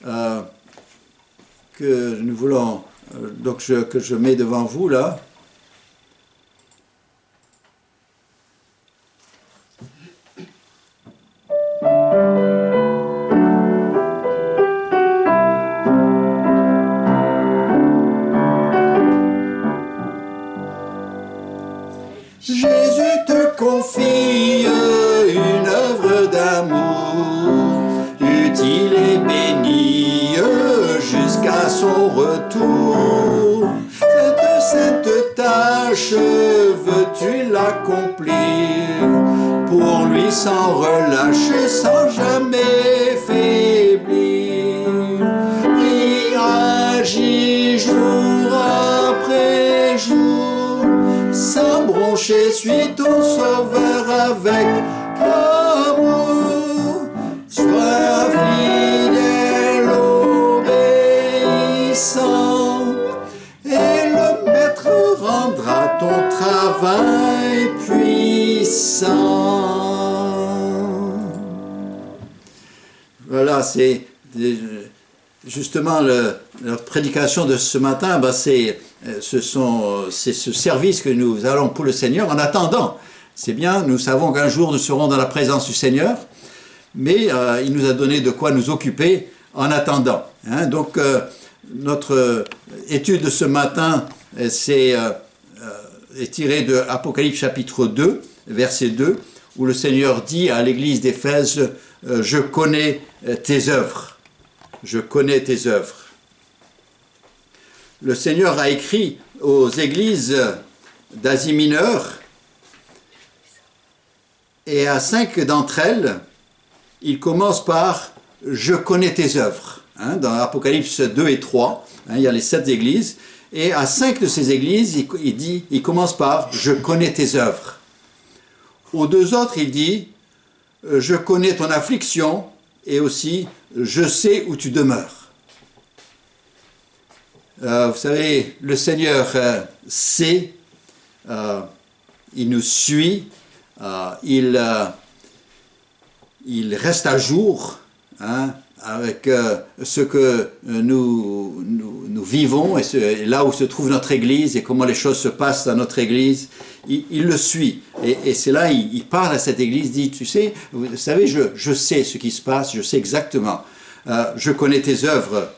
euh, que nous voulons, que je mets devant vous là. Jésus te confie une œuvre d'amour, utile et bénie jusqu'à son retour. Cette tâche veux-tu l'accomplir, pour lui sans relâche, sans jamais faiblir. Prie, agis jour après jour, sans broncher, suis ton sauveur avec amour. Sois fidèle, obéissant, et le maître rendra ton travail puissant. Voilà, c'est justement la prédication de ce matin, c'est ce service que nous allons pour le Seigneur en attendant. C'est bien, nous savons qu'un jour nous serons dans la présence du Seigneur, mais il nous a donné de quoi nous occuper en attendant. Donc notre étude de ce matin est tirée de Apocalypse chapitre 2, verset 2, où le Seigneur dit à l'église d'Éphèse, « Je connais tes œuvres. Je connais tes œuvres. » Le Seigneur a écrit aux églises d'Asie mineure, et à 5 d'entre elles, il commence par « Je connais tes œuvres ». Dans Apocalypse 2 et 3, il y a les 7 églises, et à 5 de ces églises, il commence par « Je connais tes œuvres ». Aux 2 autres, il dit « Je connais ton affliction » et aussi « Je sais où tu demeures ». Vous savez, le Seigneur sait, il nous suit, il reste à jour avec ce que nous vivons et là où se trouve notre Église et comment les choses se passent dans notre Église. Il le suit. Et c'est là, il parle à cette Église, il dit, vous savez, je sais ce qui se passe, je sais exactement. Je connais tes œuvres.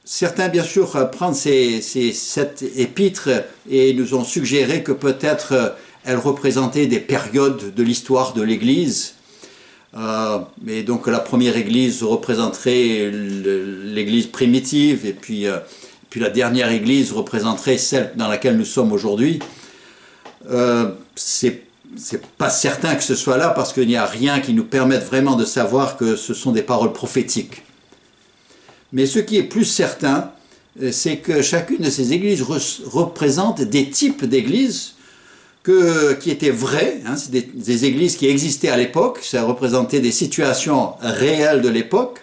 Certains, bien sûr, prennent cette épître et nous ont suggéré que peut-être elle représentait des périodes de l'histoire de l'Église. Mais donc la première Église représenterait l'Église primitive et puis la dernière Église représenterait celle dans laquelle nous sommes aujourd'hui. C'est pas certain que ce soit là parce qu'il n'y a rien qui nous permette vraiment de savoir que ce sont des paroles prophétiques. Mais ce qui est plus certain, c'est que chacune de ces églises représente des types d'églises qui étaient vraies. C'est des églises qui existaient à l'époque, ça représentait des situations réelles de l'époque.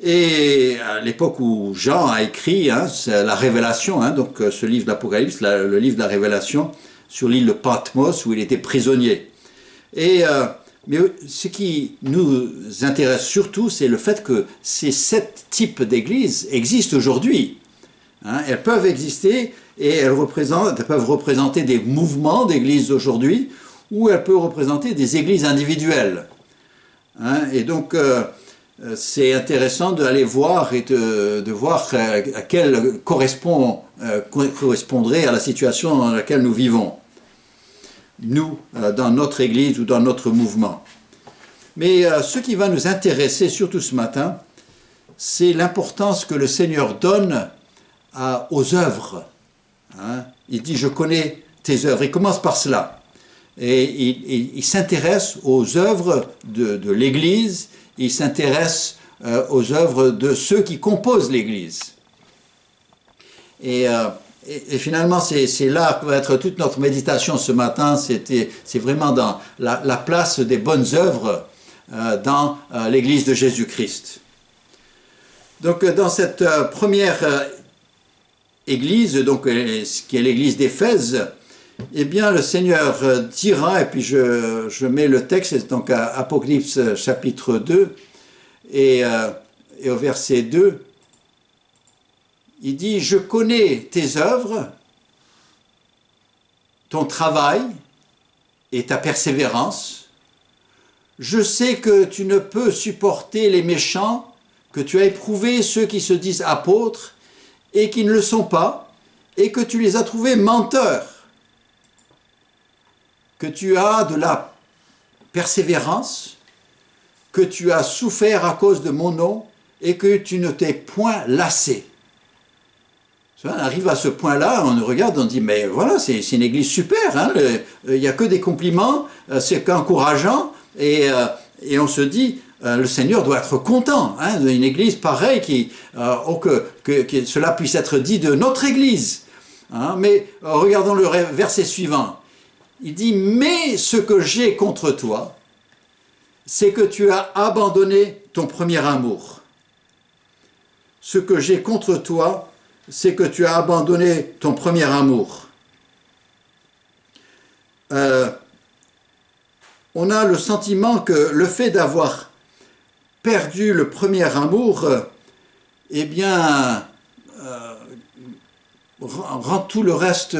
Et à l'époque où Jean a écrit c'est la Révélation, donc ce livre d'Apocalypse, le livre de la Révélation, sur l'île de Patmos où il était prisonnier. Mais ce qui nous intéresse surtout, c'est le fait que ces 7 types d'églises existent aujourd'hui. Elles peuvent exister et elles peuvent représenter des mouvements d'églises aujourd'hui ou elles peuvent représenter des églises individuelles. Et donc, c'est intéressant d'aller voir et de voir à quelle correspondrait à la situation dans laquelle nous vivons. Nous, dans notre Église ou dans notre mouvement. Mais ce qui va nous intéresser surtout ce matin, c'est l'importance que le Seigneur donne aux œuvres. Il dit « Je connais tes œuvres ». Il commence par cela. Et il s'intéresse aux œuvres de l'Église, il s'intéresse aux œuvres de ceux qui composent l'Église. Et finalement, c'est là que va être toute notre méditation ce matin, c'est vraiment dans la place des bonnes œuvres dans l'Église de Jésus-Christ. Donc, dans cette première Église, donc, qui est l'Église d'Éphèse, eh bien, le Seigneur dira, et puis je mets le texte, c'est donc à Apocalypse chapitre 2, et au verset 2, il dit « Je connais tes œuvres, ton travail et ta persévérance. Je sais que tu ne peux supporter les méchants, que tu as éprouvé ceux qui se disent apôtres et qui ne le sont pas, et que tu les as trouvés menteurs, que tu as de la persévérance, que tu as souffert à cause de mon nom et que tu ne t'es point lassé. » On arrive à ce point-là, on regarde, on dit, mais voilà, c'est une église super, hein, il n'y a que des compliments, c'est encourageant, et on se dit, le Seigneur doit être content, hein, d'une église pareille, que cela puisse être dit de notre église. Hein, mais regardons le verset suivant. Il dit, mais ce que j'ai contre toi, c'est que tu as abandonné ton premier amour. Ce que j'ai contre toi, c'est que tu as abandonné ton premier amour. On a le sentiment que le fait d'avoir perdu le premier amour, eh bien, rend tout le reste,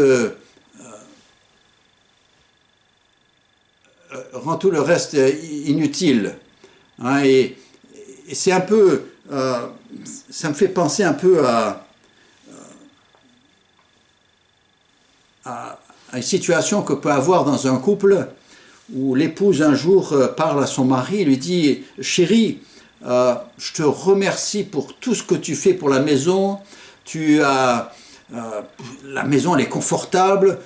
inutile. Hein, et c'est un peu, ça me fait penser un peu à une situation que peut avoir dans un couple où l'épouse un jour parle à son mari et lui dit « Chérie, je te remercie pour tout ce que tu fais pour la maison, la maison elle est confortable,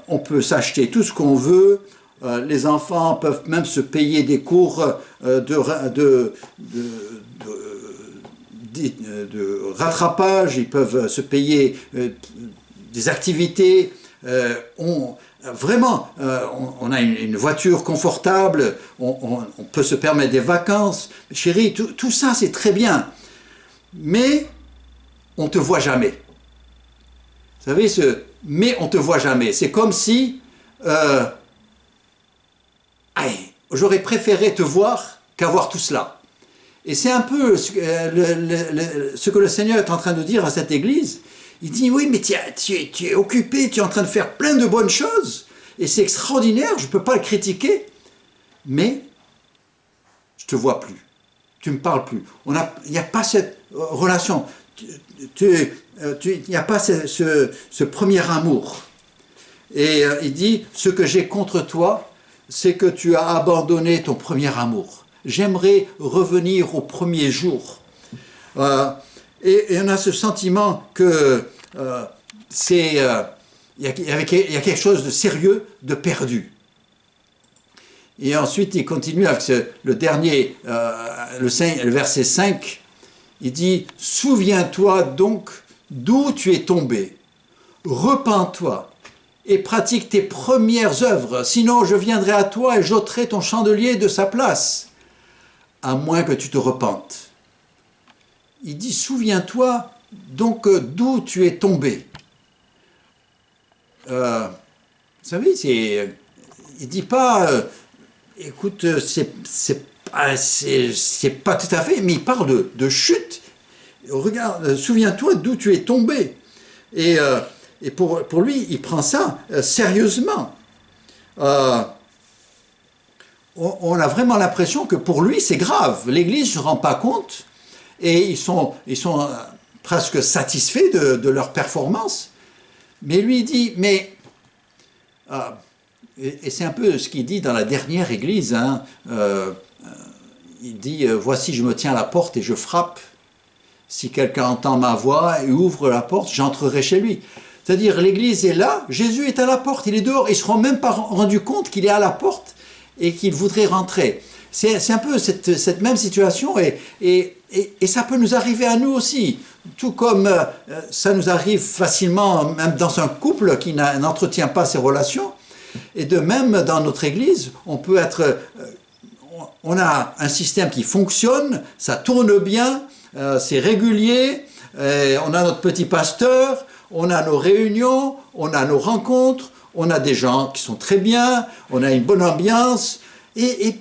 on peut s'acheter tout ce qu'on veut, les enfants peuvent même se payer des cours de rattrapage, ils peuvent se payer des activités, on a une voiture confortable, on peut se permettre des vacances. Chérie, tout ça c'est très bien, mais on ne te voit jamais. Vous savez, mais on ne te voit jamais, c'est comme si j'aurais préféré te voir qu'avoir tout cela. Et c'est un peu ce que le Seigneur est en train de dire à cette église. Il dit, oui, mais tu es occupé, tu es en train de faire plein de bonnes choses, et c'est extraordinaire, je ne peux pas le critiquer, mais je ne te vois plus, tu ne me parles plus. Il n'y a pas cette relation, il n'y a pas ce premier amour. Et il dit, ce que j'ai contre toi, c'est que tu as abandonné ton premier amour. J'aimerais revenir au premier jour. Et on a ce sentiment que il y a quelque chose de sérieux, de perdu. Et ensuite, il continue avec le dernier, le verset 5. Il dit « Souviens-toi donc d'où tu es tombé. Repens-toi et pratique tes premières œuvres. Sinon, je viendrai à toi et j'ôterai ton chandelier de sa place, à moins que tu te repentes. » Il dit, souviens-toi donc d'où tu es tombé. Vous savez, il ne dit pas, écoute, c'est pas tout à fait, mais il parle de chute. Regarde, souviens-toi d'où tu es tombé. Et pour lui, il prend ça sérieusement. On a vraiment l'impression que pour lui, c'est grave. L'Église ne se rend pas compte. Et ils sont presque satisfaits de leur performance. Mais lui, il dit, et c'est un peu ce qu'il dit dans la dernière église, hein, il dit, voici, je me tiens à la porte et je frappe. Si quelqu'un entend ma voix et ouvre la porte, j'entrerai chez lui. C'est-à-dire, l'église est là, Jésus est à la porte, il est dehors, ils ne se rendent même pas rendu compte qu'il est à la porte et qu'il voudrait rentrer. C'est un peu cette même situation et ça peut nous arriver à nous aussi, tout comme ça nous arrive facilement même dans un couple qui n'entretient pas ses relations, et de même dans notre église, on a un système qui fonctionne, ça tourne bien, c'est régulier, on a notre petit pasteur, on a nos réunions, on a nos rencontres, on a des gens qui sont très bien, on a une bonne ambiance, et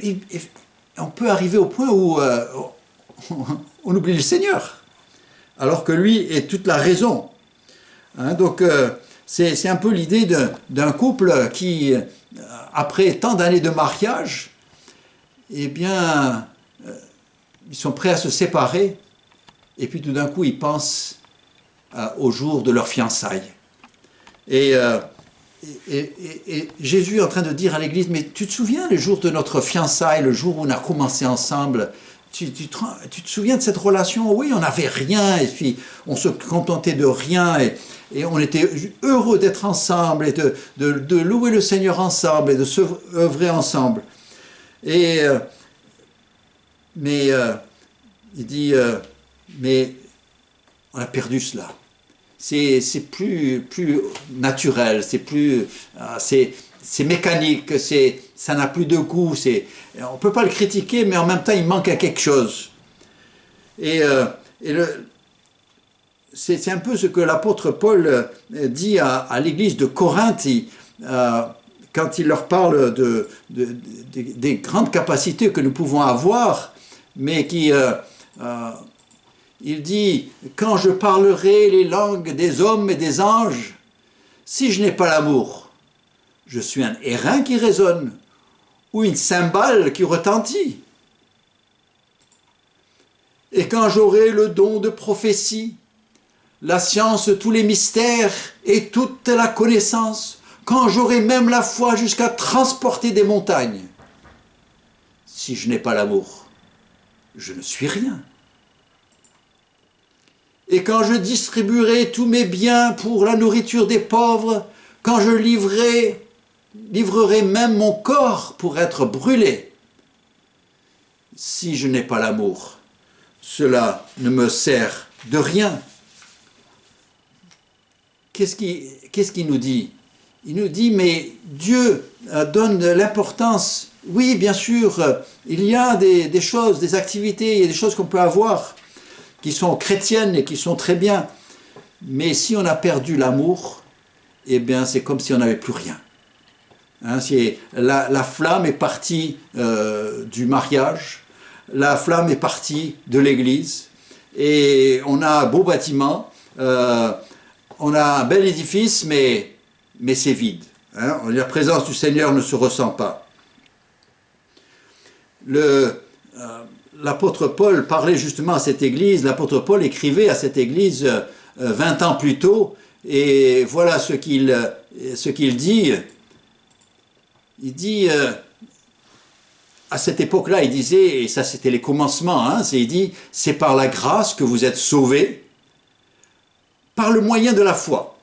on peut arriver au point où on oublie le Seigneur, alors que lui est toute la raison. Hein, donc c'est un peu l'idée d'un couple qui, après tant d'années de mariage, eh bien, ils sont prêts à se séparer, et puis tout d'un coup, ils pensent au jour de leur fiançailles. Et Jésus est en train de dire à l'Église, mais tu te souviens le jour de notre fiançailles, le jour où on a commencé ensemble, tu te souviens de cette relation? Oui, on n'avait rien, et puis on se contentait de rien, et on était heureux d'être ensemble, et de louer le Seigneur ensemble, et de s'œuvrer ensemble. Mais il dit, mais on a perdu cela. C'est plus naturel, c'est mécanique, ça n'a plus de goût. On ne peut pas le critiquer, mais en même temps, il manque à quelque chose. C'est un peu ce que l'apôtre Paul dit à l'église de Corinthe, quand il leur parle des grandes capacités que nous pouvons avoir, mais il dit, quand je parlerai les langues des hommes et des anges, si je n'ai pas l'amour, je suis un airain qui résonne ou une cymbale qui retentit. Et quand j'aurai le don de prophétie, la science, tous les mystères et toute la connaissance, quand j'aurai même la foi jusqu'à transporter des montagnes, si je n'ai pas l'amour, je ne suis rien. Et quand je distribuerai tous mes biens pour la nourriture des pauvres, quand je livrerai même mon corps pour être brûlé, si je n'ai pas l'amour, cela ne me sert de rien. Qu'est-ce qu'il nous dit? Il nous dit, mais Dieu donne de l'importance. Oui, bien sûr, il y a des choses, des activités, il y a des choses qu'on peut avoir qui sont chrétiennes et qui sont très bien. Mais si on a perdu l'amour, eh bien c'est comme si on n'avait plus rien. Hein, la flamme est partie du mariage, la flamme est partie de l'église, et on a un beau bâtiment, on a un bel édifice, mais c'est vide. Hein, la présence du Seigneur ne se ressent pas. L'apôtre Paul parlait justement à cette église, l'apôtre Paul écrivait à cette église 20 ans plus tôt, et voilà ce qu'il dit. Il dit, à cette époque-là, il disait, et ça c'était les commencements, hein, il dit, c'est par la grâce que vous êtes sauvés, par le moyen de la foi.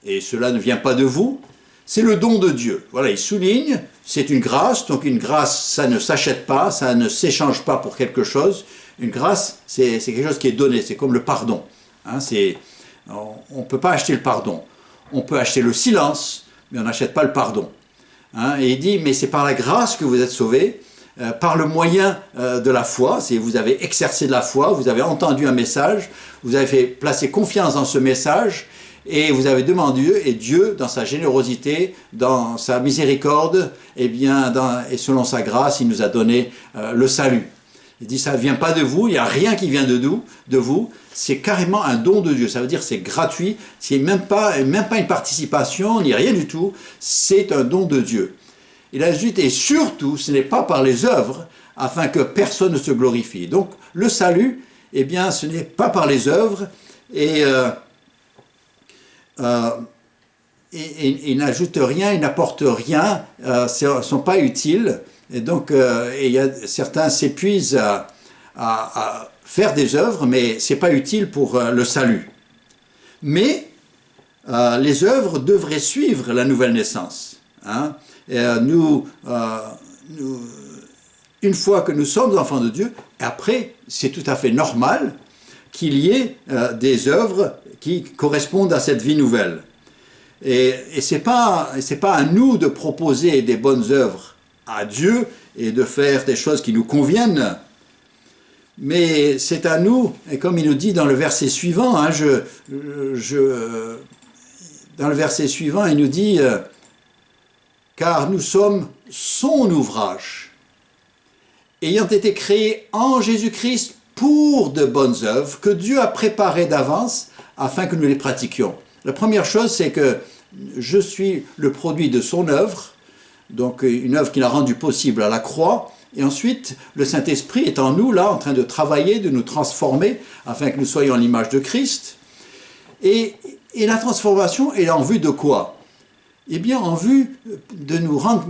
Et cela ne vient pas de vous, c'est le don de Dieu. Voilà, il souligne, c'est une grâce, donc une grâce, ça ne s'achète pas, ça ne s'échange pas pour quelque chose. Une grâce, c'est quelque chose qui est donné, c'est comme le pardon. Hein, on ne peut pas acheter le pardon. On peut acheter le silence, mais on n'achète pas le pardon. Hein, et il dit, mais c'est par la grâce que vous êtes sauvés, par le moyen de la foi, vous avez exercé de la foi, vous avez entendu un message, vous avez placé confiance dans ce message, et vous avez demandé, et Dieu, dans sa générosité, dans sa miséricorde, et selon sa grâce, il nous a donné le salut. Il dit, ça ne vient pas de vous, il n'y a rien qui vient de vous, c'est carrément un don de Dieu. Ça veut dire c'est gratuit, c'est même pas une participation, ni rien du tout, c'est un don de Dieu. Et la suite, et surtout, ce n'est pas par les œuvres, afin que personne ne se glorifie. Donc, le salut, eh bien, ce n'est pas par les œuvres, et ils n'ajoutent rien, ils n'apportent rien, ne sont pas utiles, et donc certains s'épuisent à faire des œuvres, mais ce n'est pas utile pour le salut. Mais les œuvres devraient suivre la nouvelle naissance. Hein. Une fois que nous sommes enfants de Dieu, après, c'est tout à fait normal qu'il y ait des œuvres qui correspondent à cette vie nouvelle. Et ce n'est pas à nous de proposer des bonnes œuvres à Dieu et de faire des choses qui nous conviennent, mais c'est à nous, et comme il nous dit dans le verset suivant, hein, dans le verset suivant, il nous dit « Car nous sommes son ouvrage, ayant été créés en Jésus-Christ pour de bonnes œuvres que Dieu a préparées d'avance afin que nous les pratiquions. La première chose, c'est que je suis le produit de son œuvre, donc une œuvre qu'il a rendue possible à la croix, et ensuite le Saint-Esprit est en nous, là, en train de travailler, de nous transformer, afin que nous soyons à l'image de Christ. Et la transformation est en vue de quoi? Eh bien, en vue de nous rendre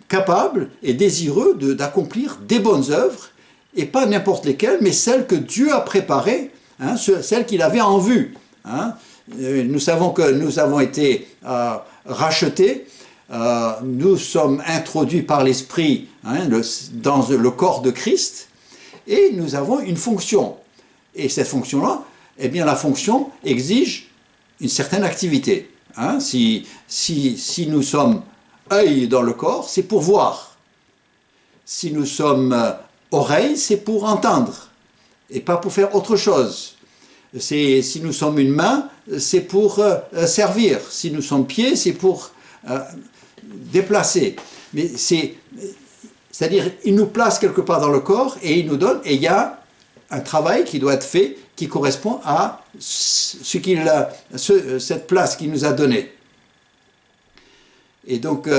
capables et désireux d'accomplir des bonnes œuvres, et pas n'importe lesquelles, mais celles que Dieu a préparées, hein, celles qu'il avait en vue. Hein. Nous savons que nous avons été rachetés, nous sommes introduits par l'Esprit dans le corps de Christ, et nous avons une fonction. Et cette fonction-là, eh bien la fonction exige une certaine activité. Hein. Si nous sommes œil dans le corps, c'est pour voir. Si nous sommes oreille, c'est pour entendre, et pas pour faire autre chose. Si nous sommes une main, c'est pour servir. Si nous sommes pieds, c'est pour déplacer. Mais c'est-à-dire, il nous place quelque part dans le corps et il nous donne, et il y a un travail qui doit être fait qui correspond à cette place qu'il nous a donnée. Et donc,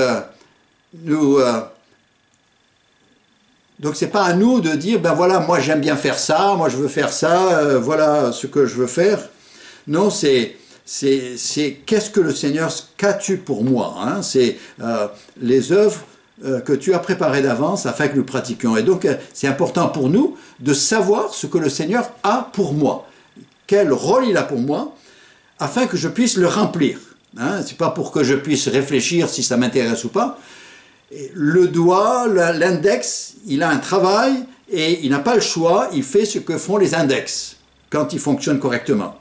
donc c'est pas à nous de dire, ben voilà, moi j'aime bien faire ça, moi je veux faire ça, voilà ce que je veux faire. Non, c'est qu'est-ce que le Seigneur, qu'as-tu pour moi, hein? C'est les œuvres que tu as préparées d'avance afin que nous pratiquions. Et donc c'est important pour nous de savoir ce que le Seigneur a pour moi, quel rôle il a pour moi, afin que je puisse le remplir. Hein? C'est pas pour que je puisse réfléchir si ça m'intéresse ou pas. Le doigt, l'index, il a un travail et il n'a pas le choix, il fait ce que font les index quand ils fonctionnent correctement.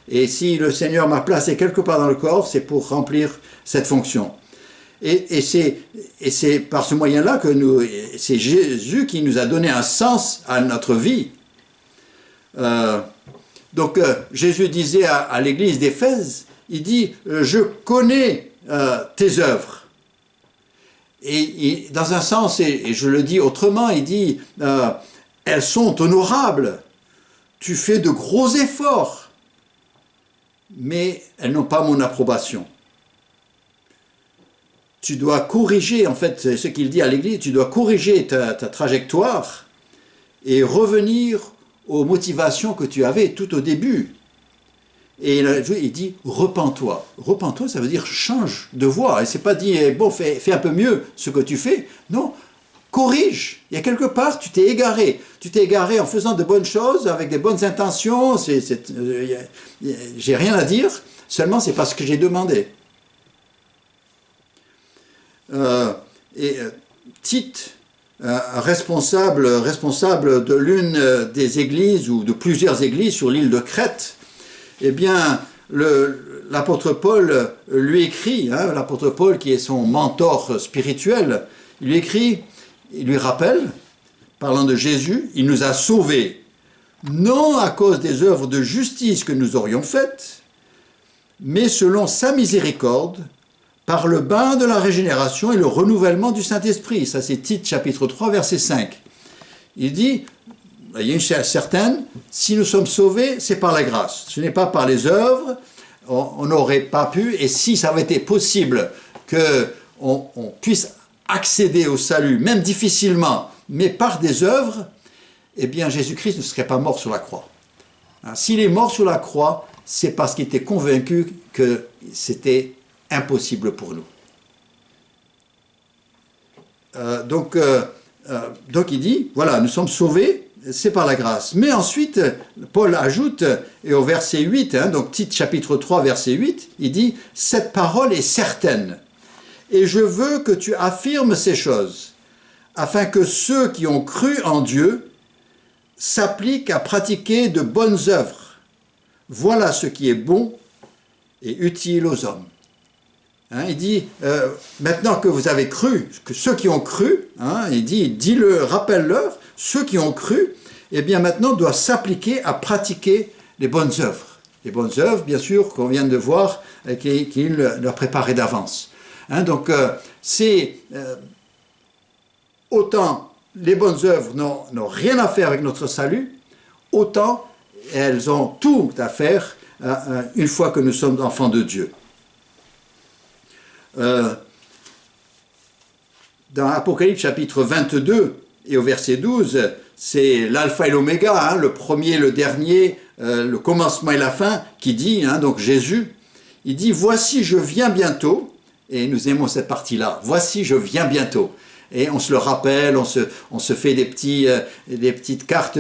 Et si le Seigneur m'a placé quelque part dans le corps, c'est pour remplir cette fonction. Et c'est par ce moyen-là que c'est Jésus qui nous a donné un sens à notre vie. Donc Jésus disait à l'église d'Éphèse, il dit « Je connais tes œuvres ». Et dans un sens, et je le dis autrement, il dit elles sont honorables, tu fais de gros efforts, mais elles n'ont pas mon approbation. Tu dois corriger, en fait, c'est ce qu'il dit à l'Église, tu dois corriger ta trajectoire et revenir aux motivations que tu avais tout au début. Et il dit, repens-toi. Repens-toi, ça veut dire change de voie. Et c'est pas dit, bon, fais un peu mieux ce que tu fais. Non, corrige. Il y a quelque part, tu t'es égaré. Tu t'es égaré en faisant de bonnes choses, avec des bonnes intentions. J'ai rien à dire, seulement c'est parce que j'ai demandé. Tite, responsable de l'une des églises, ou de plusieurs églises sur l'île de Crète, eh bien, l'apôtre Paul lui écrit, hein, l'apôtre Paul qui est son mentor spirituel, il lui écrit, il lui rappelle, parlant de Jésus, il nous a sauvés, non à cause des œuvres de justice que nous aurions faites, mais selon sa miséricorde, par le bain de la régénération et le renouvellement du Saint-Esprit. Ça c'est Tite chapitre 3 verset 5. Il dit, il y a une chose certaine, si nous sommes sauvés, c'est par la grâce. Ce n'est pas par les œuvres, on n'aurait pas pu, et si ça avait été possible qu'on puisse accéder au salut, même difficilement, mais par des œuvres, eh bien Jésus-Christ ne serait pas mort sur la croix. S'il est mort sur la croix, c'est parce qu'il était convaincu que c'était impossible pour nous. Donc il dit, voilà, nous sommes sauvés, c'est par la grâce. Mais ensuite, Paul ajoute, et au verset 8, hein, donc Tite chapitre 3, verset 8, il dit « Cette parole est certaine, et je veux que tu affirmes ces choses, afin que ceux qui ont cru en Dieu s'appliquent à pratiquer de bonnes œuvres. Voilà ce qui est bon et utile aux hommes. » Hein, il dit, maintenant que vous avez cru, que ceux qui ont cru, hein, il dit, dis-le, rappelle-leur, ceux qui ont cru, eh bien maintenant doivent s'appliquer à pratiquer les bonnes œuvres. Les bonnes œuvres, bien sûr, qu'on vient de voir, qu'il leur préparait d'avance. Hein, donc, c'est autant les bonnes œuvres n'ont rien à faire avec notre salut, autant elles ont tout à faire une fois que nous sommes enfants de Dieu. Dans Apocalypse chapitre 22 et au verset 12, c'est l'alpha et l'oméga, hein, le premier, le dernier, le commencement et la fin, qui dit, hein, donc Jésus, il dit « Voici, je viens bientôt », et nous aimons cette partie-là, « Voici, je viens bientôt ». Et on se le rappelle, on se fait des petites cartes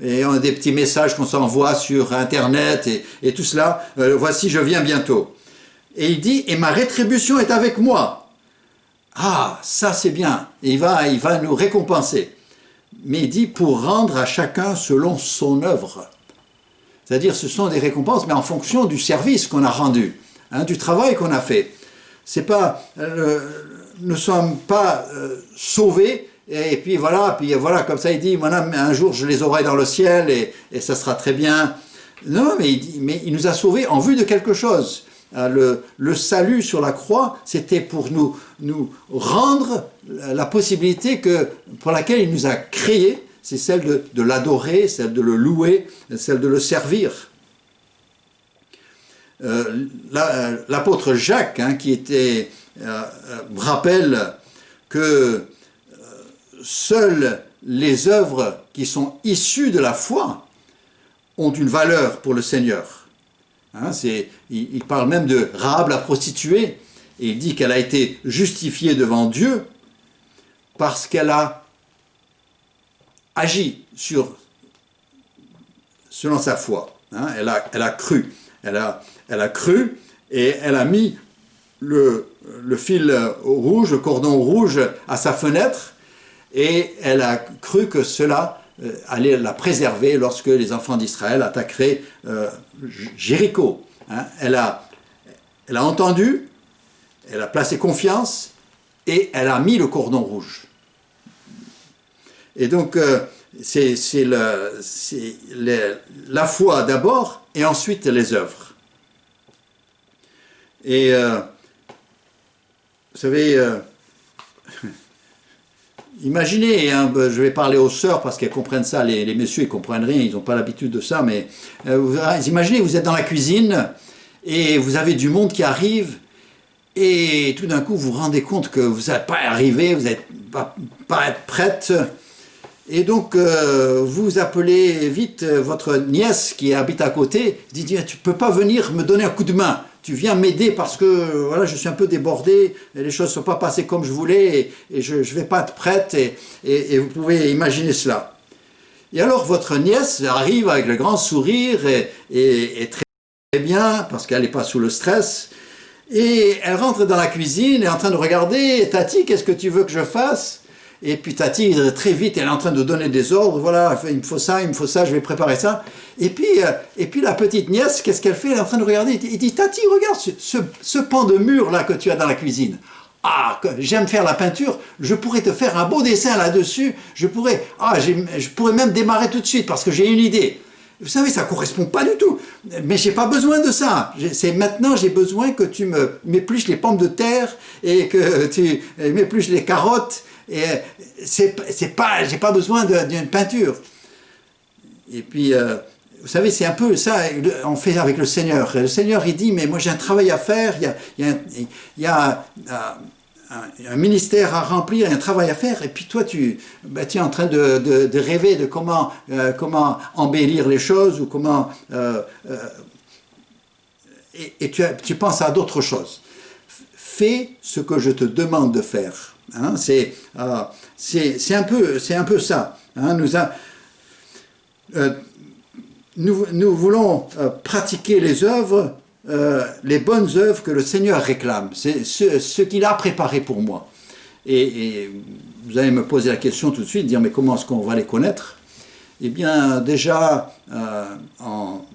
et des petits messages qu'on s'envoie sur Internet et tout cela. Voici, je viens bientôt. Et il dit, et ma rétribution est avec moi. Ah, ça c'est bien. Et il va nous récompenser. Mais il dit, pour rendre à chacun selon son œuvre. C'est-à-dire, ce sont des récompenses, mais en fonction du service qu'on a rendu, hein, du travail qu'on a fait. C'est pas... nous ne sommes pas sauvés, et puis voilà, comme ça il dit, voilà, un jour je les aurai dans le ciel, et ça sera très bien. Non, mais il nous a sauvés en vue de quelque chose. Le salut sur la croix, c'était pour nous rendre la possibilité pour laquelle il nous a créés, c'est celle de l'adorer, celle de le louer, celle de le servir. L'apôtre Jacques, hein, qui était... rappelle que seules les œuvres qui sont issues de la foi ont une valeur pour le Seigneur. Hein, il parle même de Rahab la prostituée, et il dit qu'elle a été justifiée devant Dieu parce qu'elle a agi selon sa foi. Hein, elle a cru. Elle a cru et elle a mis le fil rouge, le cordon rouge à sa fenêtre, et elle a cru que cela allait la préserver lorsque les enfants d'Israël attaqueraient Jéricho. Hein. Elle a entendu, elle a placé confiance, et elle a mis le cordon rouge. Et donc, c'est la foi d'abord, et ensuite les œuvres. Et... vous savez, imaginez, hein, je vais parler aux sœurs parce qu'elles comprennent ça, les messieurs ils comprennent rien, ils n'ont pas l'habitude de ça, mais imaginez, vous êtes dans la cuisine et vous avez du monde qui arrive et tout d'un coup vous vous rendez compte que vous n'êtes pas arrivé, vous n'êtes pas prête, et donc vous appelez vite votre nièce qui habite à côté, vous dites, tu ne peux pas venir me donner un coup de main, tu viens m'aider parce que voilà, je suis un peu débordé, et les choses ne sont pas passées comme je voulais, et je ne vais pas être prête, et vous pouvez imaginer cela. Et alors votre nièce arrive avec le grand sourire, et très bien, parce qu'elle n'est pas sous le stress, et elle rentre dans la cuisine, et est en train de regarder, Tati, qu'est-ce que tu veux que je fasse? Et puis Tati, très vite, elle est en train de donner des ordres, voilà, il me faut ça, je vais préparer ça. Et puis la petite nièce, qu'est-ce qu'elle fait? Elle est en train de regarder, il dit, Tati, regarde ce pan de mur là que tu as dans la cuisine. Ah, j'aime faire la peinture, je pourrais te faire un beau dessin là-dessus, je pourrais même démarrer tout de suite parce que j'ai une idée. Vous savez, ça ne correspond pas du tout, mais je n'ai pas besoin de ça. C'est maintenant, j'ai besoin que tu m'épluches les pommes de terre et que tu m'épluches les carottes. Et j'ai pas besoin d'une peinture. Et puis, vous savez, c'est un peu ça, on fait avec le Seigneur. Le Seigneur, il dit, mais moi j'ai un travail à faire, il y a un ministère à remplir, un travail à faire, et puis toi, tu es en train de rêver de comment embellir les choses, ou comment... et tu penses à d'autres choses. Fais ce que je te demande de faire. Hein, c'est un peu ça. Hein, nous voulons pratiquer les œuvres, les bonnes œuvres que le Seigneur réclame. C'est ce qu'il a préparé pour moi. Et vous allez me poser la question tout de suite, dire mais comment est-ce qu'on va les connaître? Eh bien déjà en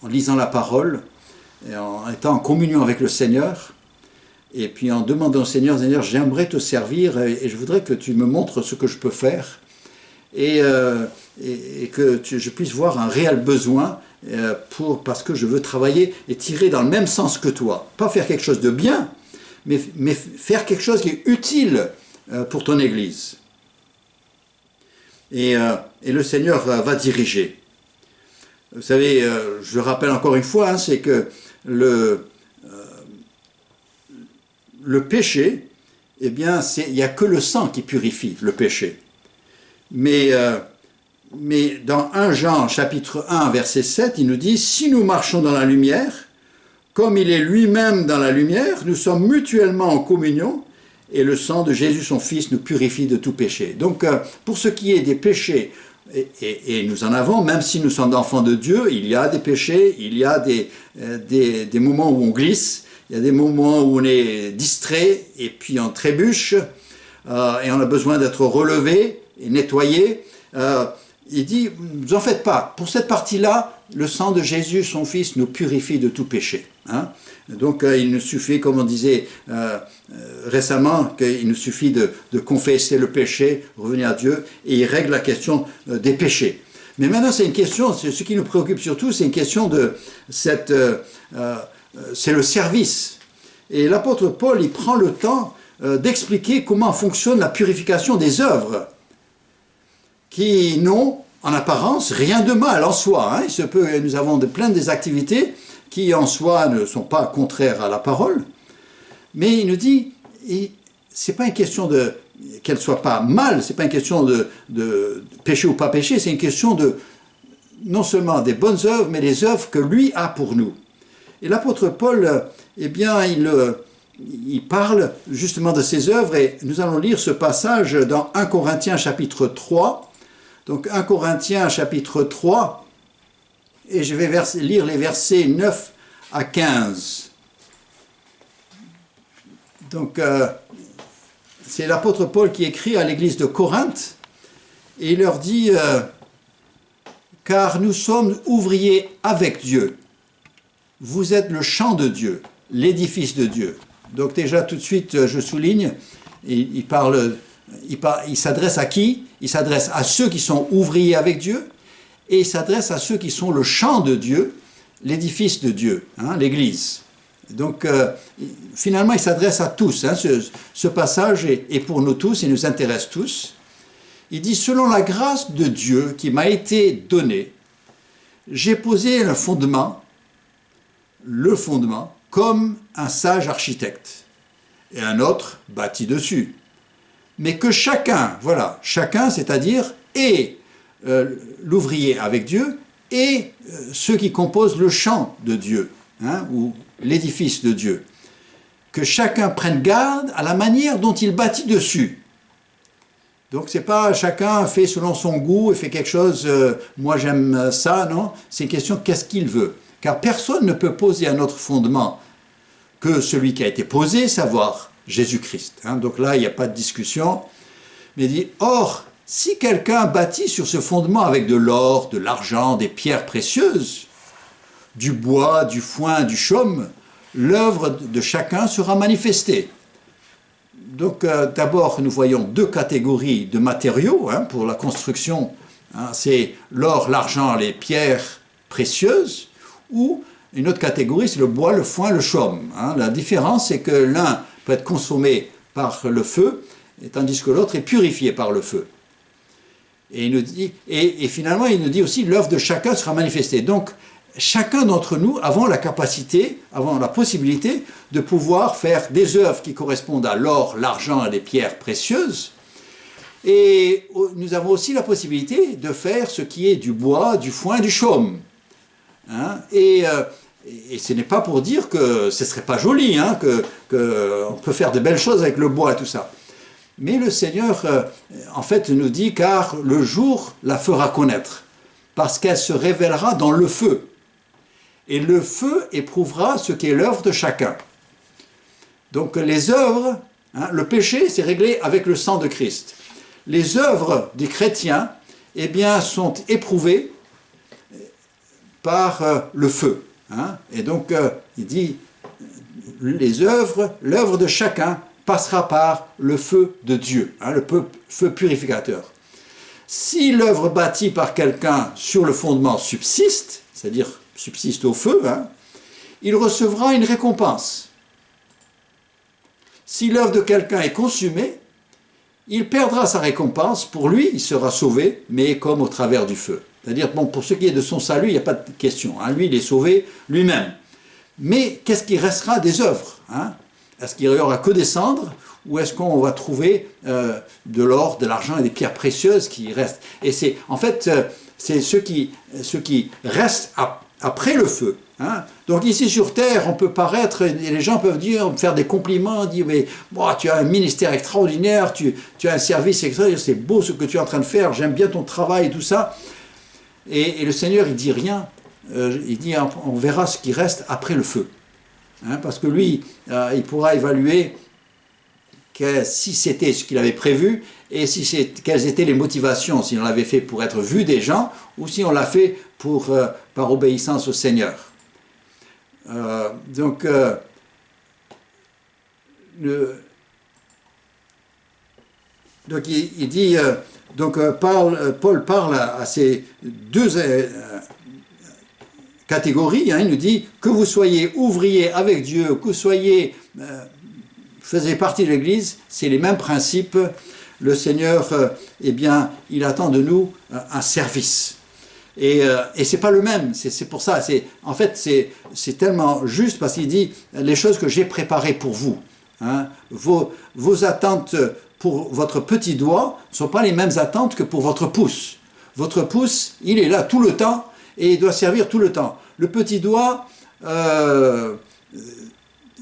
lisant la parole, et en étant en communion avec le Seigneur, et puis en demandant au Seigneur, Seigneur, j'aimerais te servir et je voudrais que tu me montres ce que je peux faire et que je puisse voir un réel besoin parce que je veux travailler et tirer dans le même sens que toi. Pas faire quelque chose de bien, mais faire quelque chose qui est utile pour ton Église. et le Seigneur va diriger. Vous savez, je rappelle encore une fois, hein, c'est que le péché, eh bien, il n'y a que le sang qui purifie le péché. Mais dans 1 Jean, chapitre 1, verset 7, il nous dit « Si nous marchons dans la lumière, comme il est lui-même dans la lumière, nous sommes mutuellement en communion, et le sang de Jésus, son Fils, nous purifie de tout péché. » Donc, pour ce qui est des péchés, et nous en avons, même si nous sommes enfants de Dieu, il y a des péchés, il y a des moments où on glisse, il y a des moments où on est distrait, et puis on trébuche, et on a besoin d'être relevé et nettoyé. Il dit, ne vous en faites pas, pour cette partie-là, le sang de Jésus, son Fils, nous purifie de tout péché. Hein? Donc il nous suffit, comme on disait récemment, qu'il nous suffit de confesser le péché, revenir à Dieu, et il règle la question des péchés. Mais maintenant, c'est une question, ce qui nous préoccupe surtout, c'est une question de c'est le service. Et l'apôtre Paul, il prend le temps d'expliquer comment fonctionne la purification des œuvres, qui n'ont en apparence rien de mal en soi. Hein. Il se peut, nous avons plein des activités qui en soi ne sont pas contraires à la parole, mais il nous dit, c'est pas une question qu'elle soit pas mal, c'est pas une question de péché ou pas péché, c'est une question de non seulement des bonnes œuvres, mais des œuvres que lui a pour nous. Et l'apôtre Paul, eh bien, il parle justement de ces œuvres, et nous allons lire ce passage dans 1 Corinthiens chapitre 3. Donc 1 Corinthiens chapitre 3, et je vais lire les versets 9 à 15. Donc c'est l'apôtre Paul qui écrit à l'église de Corinthe, et il leur dit « Car nous sommes ouvriers avec Dieu. Vous êtes le champ de Dieu, l'édifice de Dieu. » Donc déjà tout de suite, je souligne, il s'adresse à qui? Il s'adresse à ceux qui sont ouvriers avec Dieu, et il s'adresse à ceux qui sont le champ de Dieu, l'édifice de Dieu, hein, l'Église. Donc finalement, il s'adresse à tous. Hein, ce passage est pour nous tous, il nous intéresse tous. Il dit « Selon la grâce de Dieu qui m'a été donnée, j'ai posé le fondement, comme un sage architecte, et un autre bâtit dessus. Mais que chacun, voilà, chacun, c'est-à-dire, et l'ouvrier avec Dieu, et ceux qui composent le champ de Dieu, hein, ou l'édifice de Dieu, que chacun prenne garde à la manière dont il bâtit dessus. » Donc c'est pas chacun fait selon son goût et fait quelque chose, moi j'aime ça, non, c'est une question de qu'est-ce qu'il veut. Car personne ne peut poser un autre fondement que celui qui a été posé, savoir Jésus-Christ. Hein. Donc là, il n'y a pas de discussion. Mais il dit, or, si quelqu'un bâtit sur ce fondement avec de l'or, de l'argent, des pierres précieuses, du bois, du foin, du chaume, l'œuvre de chacun sera manifestée. Donc d'abord, nous voyons deux catégories de matériaux hein, pour la construction. Hein, c'est l'or, l'argent, les pierres précieuses, ou une autre catégorie, c'est le bois, le foin, le chaume. Hein. La différence, c'est que l'un peut être consommé par le feu, tandis que l'autre est purifié par le feu. Et, il nous dit, et finalement, il nous dit aussi, l'œuvre de chacun sera manifestée. Donc, chacun d'entre nous avons la capacité, avons la possibilité de pouvoir faire des œuvres qui correspondent à l'or, l'argent et les pierres précieuses. Et nous avons aussi la possibilité de faire ce qui est du bois, du foin, du chaume. Hein, et ce n'est pas pour dire que ce ne serait pas joli, hein, qu'on peut faire de belles choses avec le bois et tout ça. Mais le Seigneur, en fait, nous dit, car le jour la fera connaître, parce qu'elle se révélera dans le feu. Et le feu éprouvera ce qui est l'œuvre de chacun. Donc les œuvres, hein, le péché, c'est réglé avec le sang de Christ. Les œuvres des chrétiens, eh bien, sont éprouvées par le feu. Hein. Et donc, il dit, l'œuvre de chacun passera par le feu de Dieu, hein, le feu purificateur. Si l'œuvre bâtie par quelqu'un sur le fondement subsiste, c'est-à-dire subsiste au feu, hein, il recevra une récompense. Si l'œuvre de quelqu'un est consumée, il perdra sa récompense. Pour lui, il sera sauvé, mais comme au travers du feu. C'est-à-dire, bon, pour ce qui est de son salut, il n'y a pas de question. Hein. Lui, il est sauvé lui-même. Mais qu'est-ce qui restera des œuvres, hein? Est-ce qu'il n'y aura que des cendres, ou est-ce qu'on va trouver de l'or, de l'argent et des pierres précieuses qui restent? Et c'est, en fait, c'est ce qui reste après le feu. Hein? Donc ici sur terre, on peut paraître, et les gens peuvent me faire des compliments, dire mais bon, tu as un ministère extraordinaire, tu as un service extraordinaire, c'est beau ce que tu es en train de faire, j'aime bien ton travail et tout ça. Et le Seigneur, il dit rien. Il dit on verra ce qui reste après le feu. Hein, parce que lui, il pourra évaluer si c'était ce qu'il avait prévu et quelles étaient les motivations, si on l'avait fait pour être vu des gens ou si on l'a fait par obéissance au Seigneur. Donc il dit, Paul parle à ces deux catégories, hein, il nous dit que vous soyez ouvriers avec Dieu, que vous soyez faisiez partie de l'Église, c'est les mêmes principes. Le Seigneur, eh bien, il attend de nous un service. Et c'est pas le même, c'est pour ça, en fait c'est tellement juste parce qu'il dit les choses que j'ai préparées pour vous. Hein, vos attentes pour votre petit doigt ne sont pas les mêmes attentes que pour votre pouce. Votre pouce, il est là tout le temps et il doit servir tout le temps. Le petit doigt,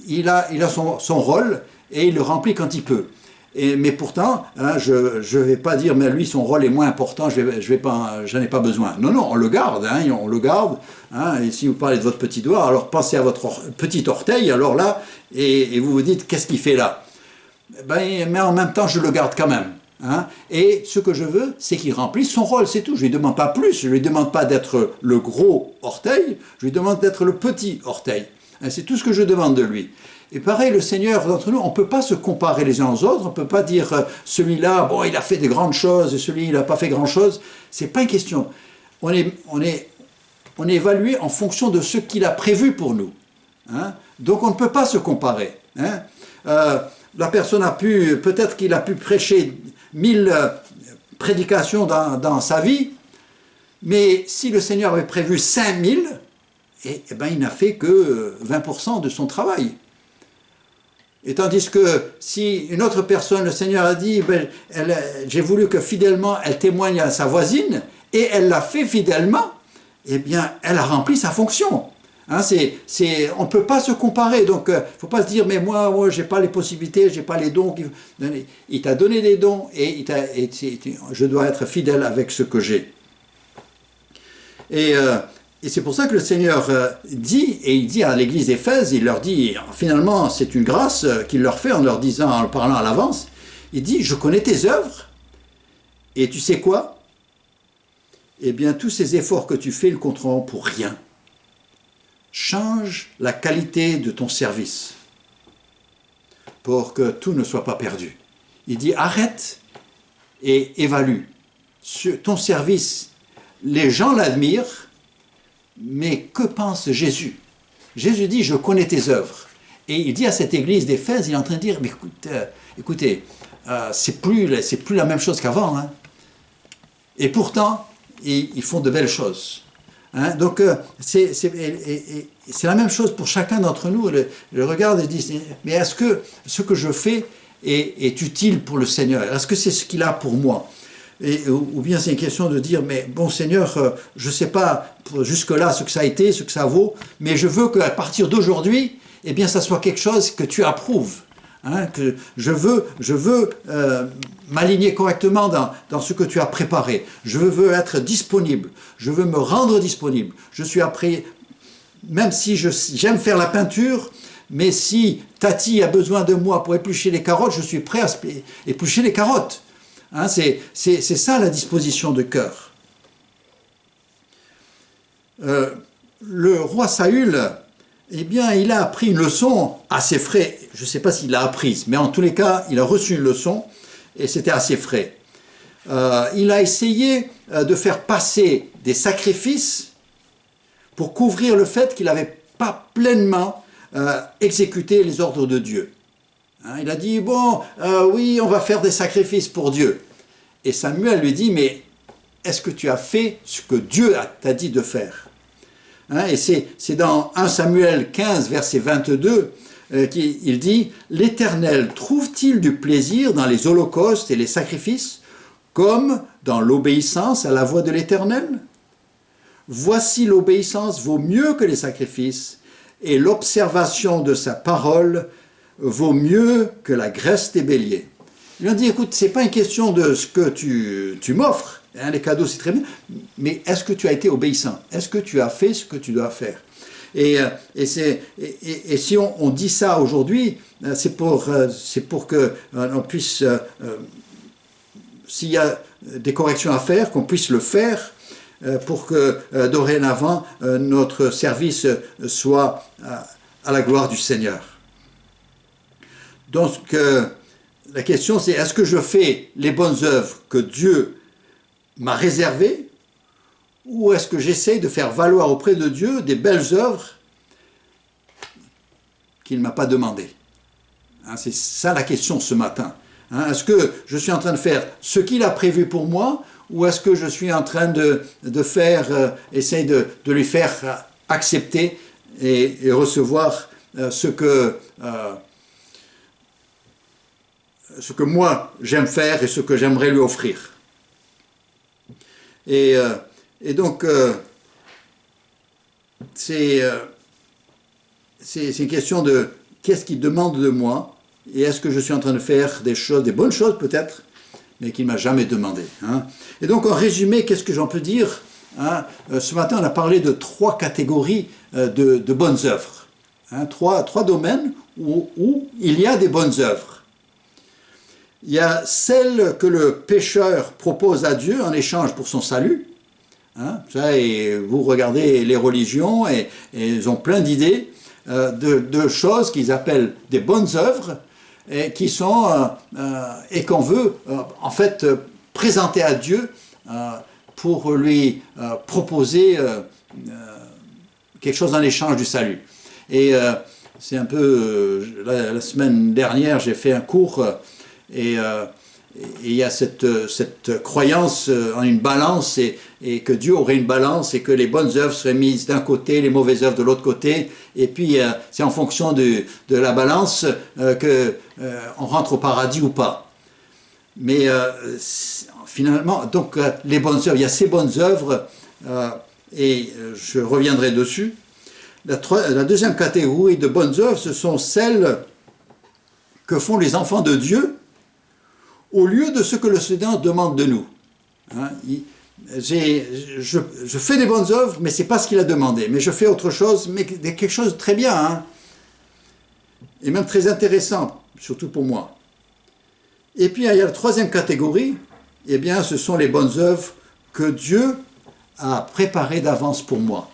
il a son rôle et il le remplit quand il peut. Mais pourtant, hein, je ne vais pas dire, mais lui, son rôle est moins important, j'en ai pas besoin. Non, non, on le garde, hein, on le garde. Hein, et si vous parlez de votre petit doigt, alors pensez à votre petit orteil, alors là, et vous vous dites, qu'est-ce qu'il fait là? Mais en même temps, je le garde quand même. Hein, et ce que je veux, c'est qu'il remplisse son rôle, c'est tout. Je ne lui demande pas plus, je ne lui demande pas d'être le gros orteil, je lui demande d'être le petit orteil. Hein, c'est tout ce que je demande de lui. Et pareil, le Seigneur d'entre nous, on ne peut pas se comparer les uns aux autres, on ne peut pas dire celui-là, bon, il a fait des grandes choses, et celui-là, il n'a pas fait grand-chose. Ce n'est pas une question. On est évalué en fonction de ce qu'il a prévu pour nous. Hein? Donc on ne peut pas se comparer. Hein? La personne peut-être qu'il a pu prêcher 1000 prédications dans sa vie, mais si le Seigneur avait prévu 5000, eh ben, il n'a fait que 20% de son travail. Et tandis que si une autre personne, le Seigneur a dit, j'ai voulu que fidèlement elle témoigne à sa voisine, et elle l'a fait fidèlement, eh bien, elle a rempli sa fonction. Hein, on ne peut pas se comparer, donc il ne faut pas se dire, mais moi je n'ai pas les possibilités, je n'ai pas les dons. Il t'a donné des dons, et je dois être fidèle avec ce que j'ai. Et c'est pour ça que le Seigneur dit, et il dit à l'église d'Éphèse, il leur dit, finalement c'est une grâce qu'il leur fait en leur disant, en parlant à l'avance, il dit, je connais tes œuvres, et tu sais quoi? Eh bien tous ces efforts que tu fais ne compteront pour rien. Change la qualité de ton service pour que tout ne soit pas perdu. Il dit, arrête et évalue. Ton service, les gens l'admirent, mais que pense Jésus? Jésus dit, je connais tes œuvres. Et il dit à cette église d'Éphèse, il est en train de dire, mais écoutez, c'est plus la même chose qu'avant. Hein. Et pourtant, ils font de belles choses. Hein. Donc, c'est la même chose pour chacun d'entre nous. Je regarde et je dis, mais est-ce que ce que je fais est utile pour le Seigneur? Est-ce que c'est ce qu'il a pour moi? Ou bien c'est une question de dire, mais bon Seigneur, je ne sais pas jusque-là ce que ça a été, ce que ça vaut, mais je veux qu'à partir d'aujourd'hui, eh bien ça soit quelque chose que tu approuves. Hein, que je veux m'aligner correctement dans ce que tu as préparé. Je veux être disponible. Je veux me rendre disponible. Je suis après, même si j'aime faire la peinture, mais si Tati a besoin de moi pour éplucher les carottes, je suis prêt à éplucher les carottes. Hein, c'est ça la disposition de cœur. Le roi Saül, eh bien, il a appris une leçon assez frais. Je ne sais pas s'il l'a apprise, mais en tous les cas, il a reçu une leçon et c'était assez frais. Il a essayé de faire passer des sacrifices pour couvrir le fait qu'il n'avait pas pleinement exécuté les ordres de Dieu. Hein, il a dit, bon, oui, on va faire des sacrifices pour Dieu. Et Samuel lui dit, mais est-ce que tu as fait ce que Dieu t'a dit de faire? Hein, et c'est dans 1 Samuel 15, verset 22, qu'il dit, l'Éternel trouve-t-il du plaisir dans les holocaustes et les sacrifices, comme dans l'obéissance à la voix de l'Éternel? Voici l'obéissance vaut mieux que les sacrifices, et l'observation de sa parole vaut mieux que la graisse des béliers. Il lui a dit, écoute, c'est pas une question de ce que tu m'offres, hein, les cadeaux c'est très bien, mais est-ce que tu as été obéissant? Est-ce que tu as fait ce que tu dois faire? Et si on dit ça aujourd'hui, c'est pour que on puisse, s'il y a des corrections à faire, qu'on puisse le faire, pour que dorénavant notre service soit à la gloire du Seigneur. Donc la question c'est, est-ce que je fais les bonnes œuvres que Dieu m'a réservées, ou est-ce que j'essaie de faire valoir auprès de Dieu des belles œuvres qu'il ne m'a pas demandées? Hein, c'est ça la question ce matin. Hein, est-ce que je suis en train de faire ce qu'il a prévu pour moi, ou est-ce que je suis en train de faire, essayer de lui faire accepter et recevoir ce que moi j'aime faire et ce que j'aimerais lui offrir. Et donc, c'est une question de qu'est-ce qu'il demande de moi, et est-ce que je suis en train de faire des choses, des bonnes choses peut-être, mais qu'il ne m'a jamais demandé. Hein. Et donc, en résumé, qu'est-ce que j'en peux dire? Hein, ce matin, on a parlé de 3 catégories de bonnes œuvres. Hein, trois domaines où il y a des bonnes œuvres. Il y a celle que le pécheur propose à Dieu en échange pour son salut. Hein, ça, et vous regardez les religions et ils ont plein d'idées de choses qu'ils appellent des bonnes œuvres et qui sont et qu'on veut en fait présenter à Dieu pour lui proposer quelque chose en échange du salut. Et c'est un peu la semaine dernière j'ai fait un cours et il y a cette croyance en une balance et que Dieu aurait une balance et que les bonnes œuvres seraient mises d'un côté, les mauvaises œuvres de l'autre côté, et puis c'est en fonction de la balance qu'on rentre au paradis ou pas. Mais finalement, donc les bonnes œuvres, il y a ces bonnes œuvres et je reviendrai dessus. La deuxième catégorie de bonnes œuvres, ce sont celles que font les enfants de Dieu au lieu de ce que le Seigneur demande de nous. Hein, je fais des bonnes œuvres, mais ce n'est pas ce qu'il a demandé. Mais je fais autre chose, mais quelque chose de très bien. Hein, et même très intéressant, surtout pour moi. Et puis, il y a la troisième catégorie, eh bien, ce sont les bonnes œuvres que Dieu a préparées d'avance pour moi.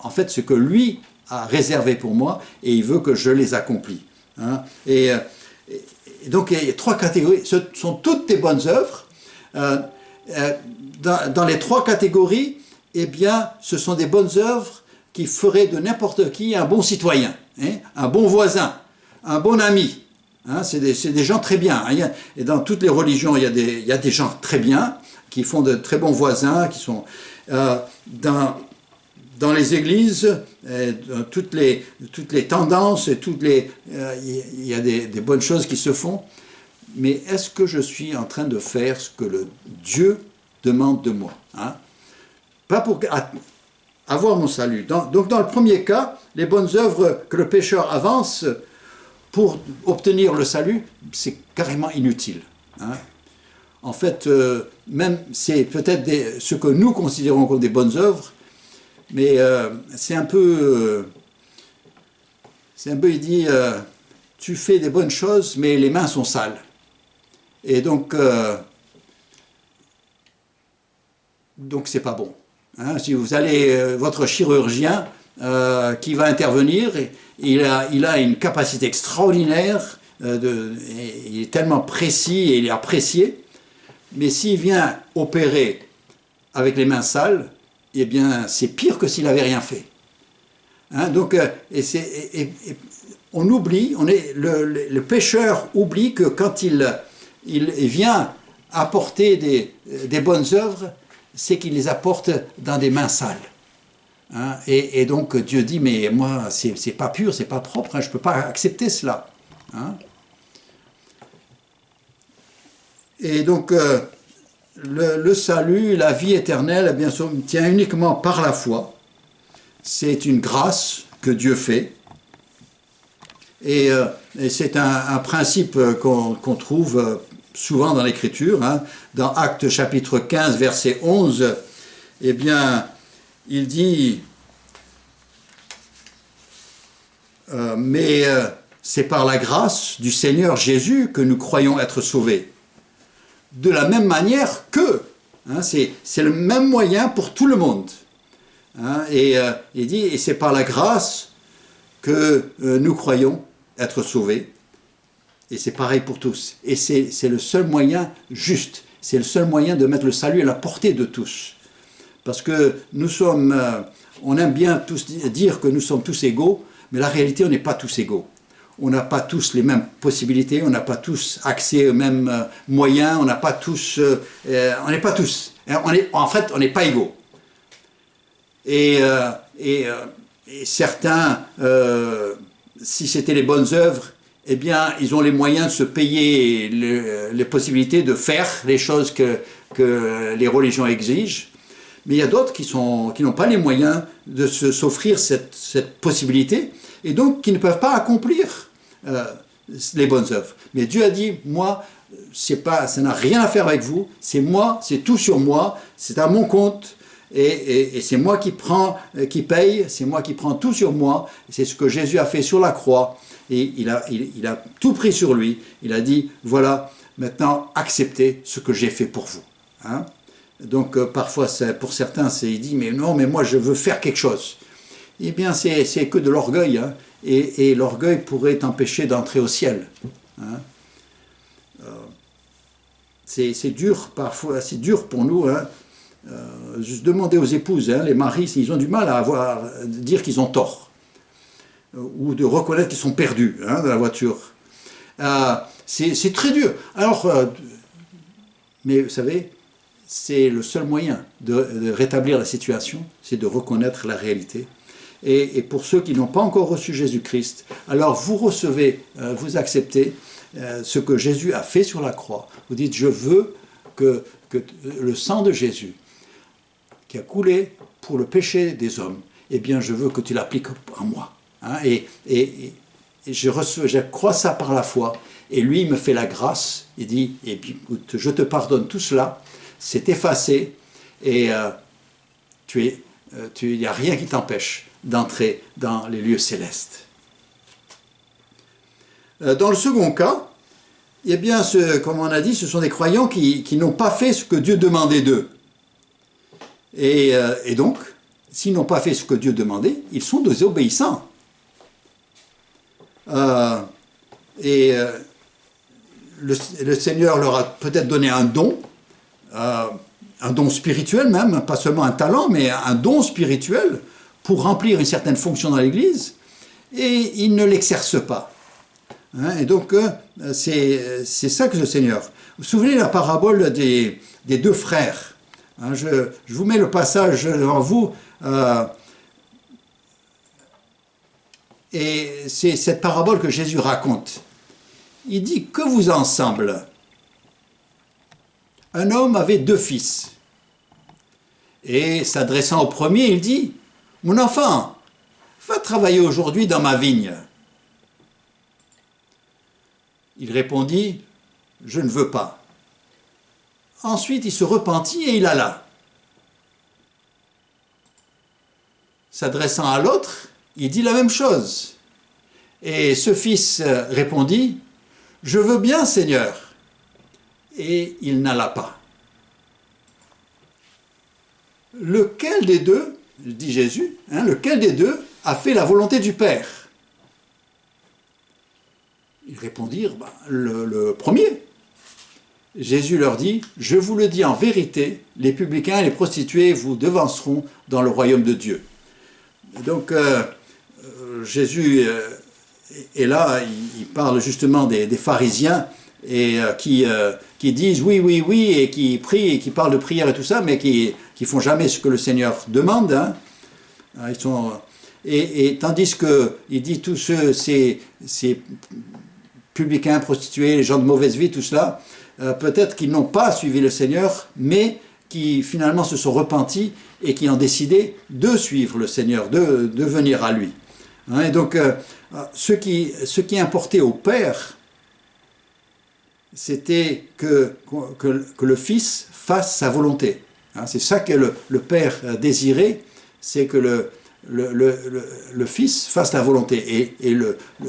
En fait, ce que lui a réservé pour moi, et il veut que je les accomplis. Hein, et donc, il y a 3 catégories. Ce sont toutes des bonnes œuvres. Dans les 3 catégories, eh bien, ce sont des bonnes œuvres qui feraient de n'importe qui un bon citoyen, hein, un bon voisin, un bon ami. Hein, c'est des gens très bien. Hein, et dans toutes les religions, il y a des gens très bien, qui font de très bons voisins, qui sont dans les églises, dans toutes les tendances, il y a des bonnes choses qui se font. Mais est-ce que je suis en train de faire ce que le Dieu demande de moi, hein? Pas pour avoir mon salut. Donc dans le premier cas, les bonnes œuvres que le pécheur avance pour obtenir le salut, c'est carrément inutile. Hein? En fait, même c'est peut-être ce que nous considérons comme des bonnes œuvres, mais c'est un peu, il dit, tu fais des bonnes choses, mais les mains sont sales. Et donc c'est pas bon. Hein, si vous allez, votre chirurgien qui va intervenir, il a une capacité extraordinaire, il est tellement précis et il est apprécié, mais s'il vient opérer avec les mains sales, eh bien c'est pire que s'il n'avait rien fait. Hein, donc, on oublie, le pécheur oublie que quand il vient apporter des bonnes œuvres, c'est qu'il les apporte dans des mains sales. Hein, et donc Dieu dit, mais moi, c'est pas pur, c'est pas propre, hein, je ne peux pas accepter cela. Hein. Et donc, le salut, la vie éternelle, eh bien, tient uniquement par la foi. C'est une grâce que Dieu fait. Et c'est un principe qu'on trouve souvent dans l'Écriture. Hein. Dans Actes chapitre 15, verset 11, eh bien, il dit mais c'est par la grâce du Seigneur Jésus que nous croyons être sauvés. De la même manière que, hein, c'est le même moyen pour tout le monde. Hein, et il dit, et c'est par la grâce que nous croyons être sauvés. Et c'est pareil pour tous. Et c'est le seul moyen juste. C'est le seul moyen de mettre le salut à la portée de tous. Parce que nous sommes, on aime bien tous dire que nous sommes tous égaux, mais la réalité, on n'est pas tous égaux. On n'a pas tous les mêmes possibilités, on n'a pas tous accès aux mêmes moyens, on n'a pas tous, on n'est pas tous. En fait, on n'est pas égaux. Et certains, si c'était les bonnes œuvres, eh bien, ils ont les moyens de se payer les possibilités de faire les choses que les religions exigent. Mais il y a d'autres qui n'ont pas les moyens de s'offrir cette possibilité et donc qui ne peuvent pas accomplir les bonnes œuvres. Mais Dieu a dit, moi, ça n'a rien à faire avec vous, c'est moi, c'est tout sur moi, c'est à mon compte. Et c'est moi qui paye, c'est moi qui prends tout sur moi. C'est ce que Jésus a fait sur la croix. Et il a tout pris sur lui. Il a dit, voilà, maintenant, acceptez ce que j'ai fait pour vous. Hein? Donc, parfois, pour certains, il dit, mais non, mais moi, je veux faire quelque chose. Eh bien, c'est que de l'orgueil. Hein? Et l'orgueil pourrait t'empêcher d'entrer au ciel. Hein? C'est dur, parfois, c'est dur pour nous, hein? Juste demander aux épouses, hein, les maris, ils ont du mal à dire qu'ils ont tort, ou de reconnaître qu'ils sont perdus, hein, dans la voiture. C'est très dur. Alors, mais vous savez, c'est le seul moyen de rétablir la situation, c'est de reconnaître la réalité. Et pour ceux qui n'ont pas encore reçu Jésus-Christ, alors vous recevez, vous acceptez ce que Jésus a fait sur la croix. Vous dites, je veux que le sang de Jésus, qui a coulé pour le péché des hommes, eh bien, je veux que tu l'appliques en moi. Hein, et je crois ça par la foi. Et lui, il me fait la grâce. Il dit, et puis, écoute, je te pardonne tout cela. C'est effacé. Et il n'y a rien qui t'empêche d'entrer dans les lieux célestes. Dans le second cas, eh bien, comme on a dit, ce sont des croyants qui n'ont pas fait ce que Dieu demandait d'eux. Et donc, s'ils n'ont pas fait ce que Dieu demandait, ils sont désobéissants. Le Seigneur leur a peut-être donné un don spirituel même, pas seulement un talent, mais un don spirituel pour remplir une certaine fonction dans l'Église, et ils ne l'exercent pas. Hein, et donc, c'est ça que le Seigneur... Vous vous souvenez de la parabole des deux frères? Hein, je vous mets le passage devant vous. Et c'est cette parabole que Jésus raconte. Il dit, que vous en semble? Un homme avait 2 fils. Et s'adressant au premier, il dit, mon enfant, va travailler aujourd'hui dans ma vigne. Il répondit, je ne veux pas. Ensuite, il se repentit et il alla. S'adressant à l'autre, il dit la même chose. Et ce fils répondit, je veux bien, Seigneur. Et il n'alla pas. Lequel des deux, dit Jésus, hein, lequel des deux a fait la volonté du Père? Ils répondirent, le premier. Jésus leur dit, je vous le dis en vérité, les publicains et les prostituées vous devanceront dans le royaume de Dieu. Donc, Jésus est là, il parle justement des pharisiens et qui disent oui, oui, oui, et qui prient, et qui parlent de prière et tout ça, mais qui font jamais ce que le Seigneur demande. Hein. Ils sont, et tandis qu'il dit tous ces publicains, prostituées, les gens de mauvaise vie, tout cela, peut-être qu'ils n'ont pas suivi le Seigneur, mais qui finalement se sont repentis et qui ont décidé de suivre le Seigneur, de venir à lui. Hein, et donc, ce qui importait au Père, c'était que le Fils fasse sa volonté. Hein, c'est ça que le Père désirait, c'est que le Fils fasse la volonté. Et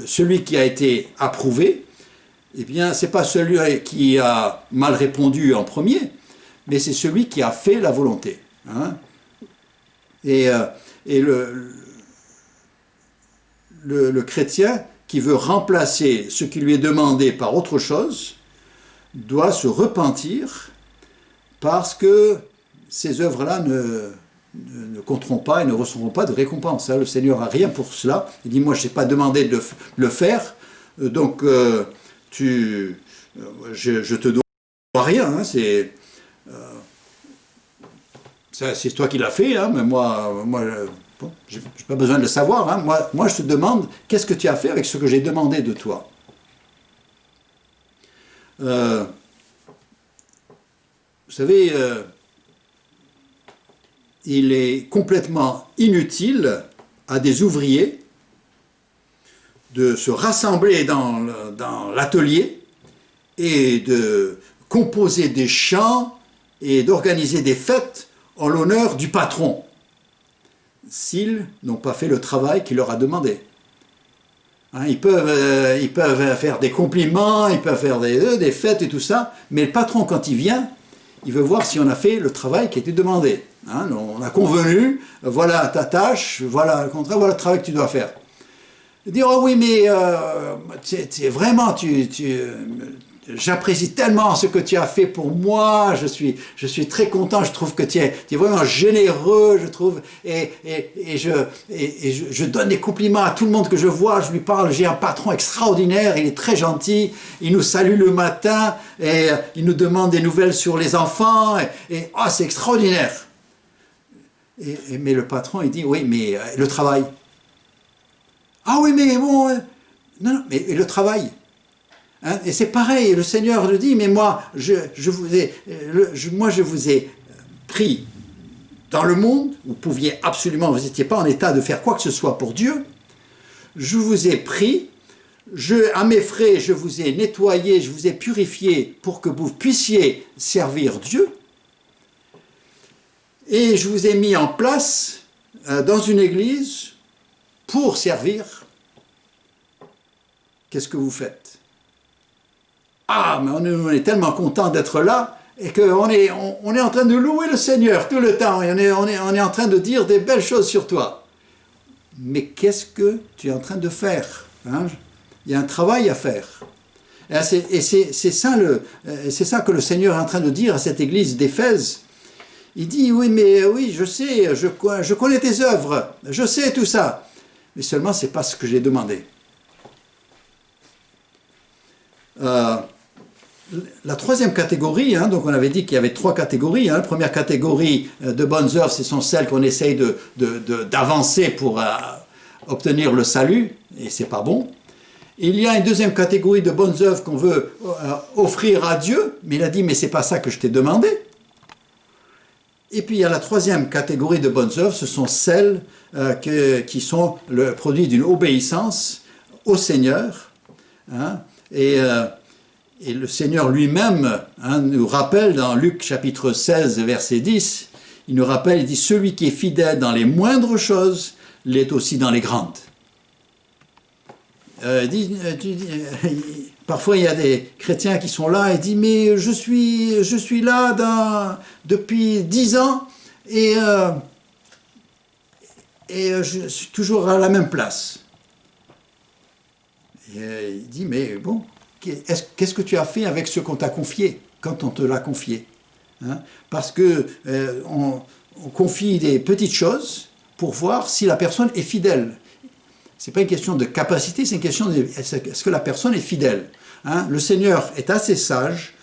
celui qui a été approuvé, eh bien, c'est pas celui qui a mal répondu en premier, mais c'est celui qui a fait la volonté. Hein. Et le chrétien qui veut remplacer ce qui lui est demandé par autre chose doit se repentir parce que ces œuvres-là ne compteront pas et ne recevront pas de récompense. Le Seigneur n'a rien pour cela. Il dit, moi je n'ai pas demandé de le faire, donc je te dois rien. Hein, c'est toi qui l'as fait, hein, mais moi bon, je n'ai pas besoin de le savoir. Hein. Moi, je te demande, qu'est-ce que tu as fait avec ce que j'ai demandé de toi? Vous savez, il est complètement inutile à des ouvriers de se rassembler dans l'atelier et de composer des chants et d'organiser des fêtes en l'honneur du patron, s'ils n'ont pas fait le travail qu'il leur a demandé. Hein, ils peuvent faire des compliments, ils peuvent faire des fêtes et tout ça, mais le patron, quand il vient, il veut voir si on a fait le travail qui a été demandé. Hein, on a convenu, voilà ta tâche, voilà le contrat, voilà le travail que tu dois faire. Dire, oh oui, mais vraiment, j'apprécie tellement ce que tu as fait pour moi, je suis très content, je trouve que tu es vraiment généreux, je trouve, et je donne des compliments à tout le monde que je vois, je lui parle, j'ai un patron extraordinaire, il est très gentil, il nous salue le matin, et il nous demande des nouvelles sur les enfants, et oh, c'est extraordinaire. Mais le patron, il dit, oui, mais le travail. Ah oui, mais bon, non, mais le travail. Hein, et c'est pareil, le Seigneur le dit, mais moi, je vous ai pris dans le monde, vous pouviez absolument, vous n'étiez pas en état de faire quoi que ce soit pour Dieu, je vous ai pris, à mes frais, je vous ai nettoyé, je vous ai purifié pour que vous puissiez servir Dieu, et je vous ai mis en place dans une église pour servir. Qu'est-ce que vous faites? Ah, mais on est tellement content d'être là et qu'on est en train de louer le Seigneur tout le temps. Et on est en train de dire des belles choses sur toi. Mais qu'est-ce que tu es en train de faire? Hein? Il y a un travail à faire. Et c'est ça que le Seigneur est en train de dire à cette église d'Éphèse. Il dit, oui, mais oui, je sais, je connais tes œuvres, je sais tout ça. Mais seulement, ce n'est pas ce que j'ai demandé. La troisième catégorie, hein, donc on avait dit qu'il y avait 3 catégories. Hein. La première catégorie de bonnes œuvres, ce sont celles qu'on essaye d'avancer pour obtenir le salut, et c'est pas bon. Il y a une deuxième catégorie de bonnes œuvres qu'on veut offrir à Dieu, mais il a dit, mais c'est pas ça que je t'ai demandé. Et puis il y a la troisième catégorie de bonnes œuvres, ce sont celles qui sont le produit d'une obéissance au Seigneur. Hein, et le Seigneur lui-même nous rappelle dans Luc chapitre 16, verset 10, il nous rappelle, il dit, celui qui est fidèle dans les moindres choses l'est aussi dans les grandes. Parfois il y a des chrétiens qui sont là et disent, mais je suis là depuis 10 ans et je suis toujours à la même place. Et il dit, mais bon, qu'est-ce que tu as fait avec ce qu'on t'a confié, quand on te l'a confié, hein? Parce que on confie des petites choses pour voir si la personne est fidèle. C'est pas une question de capacité, c'est une question de est-ce que la personne est fidèle. Hein? Le Seigneur est assez sage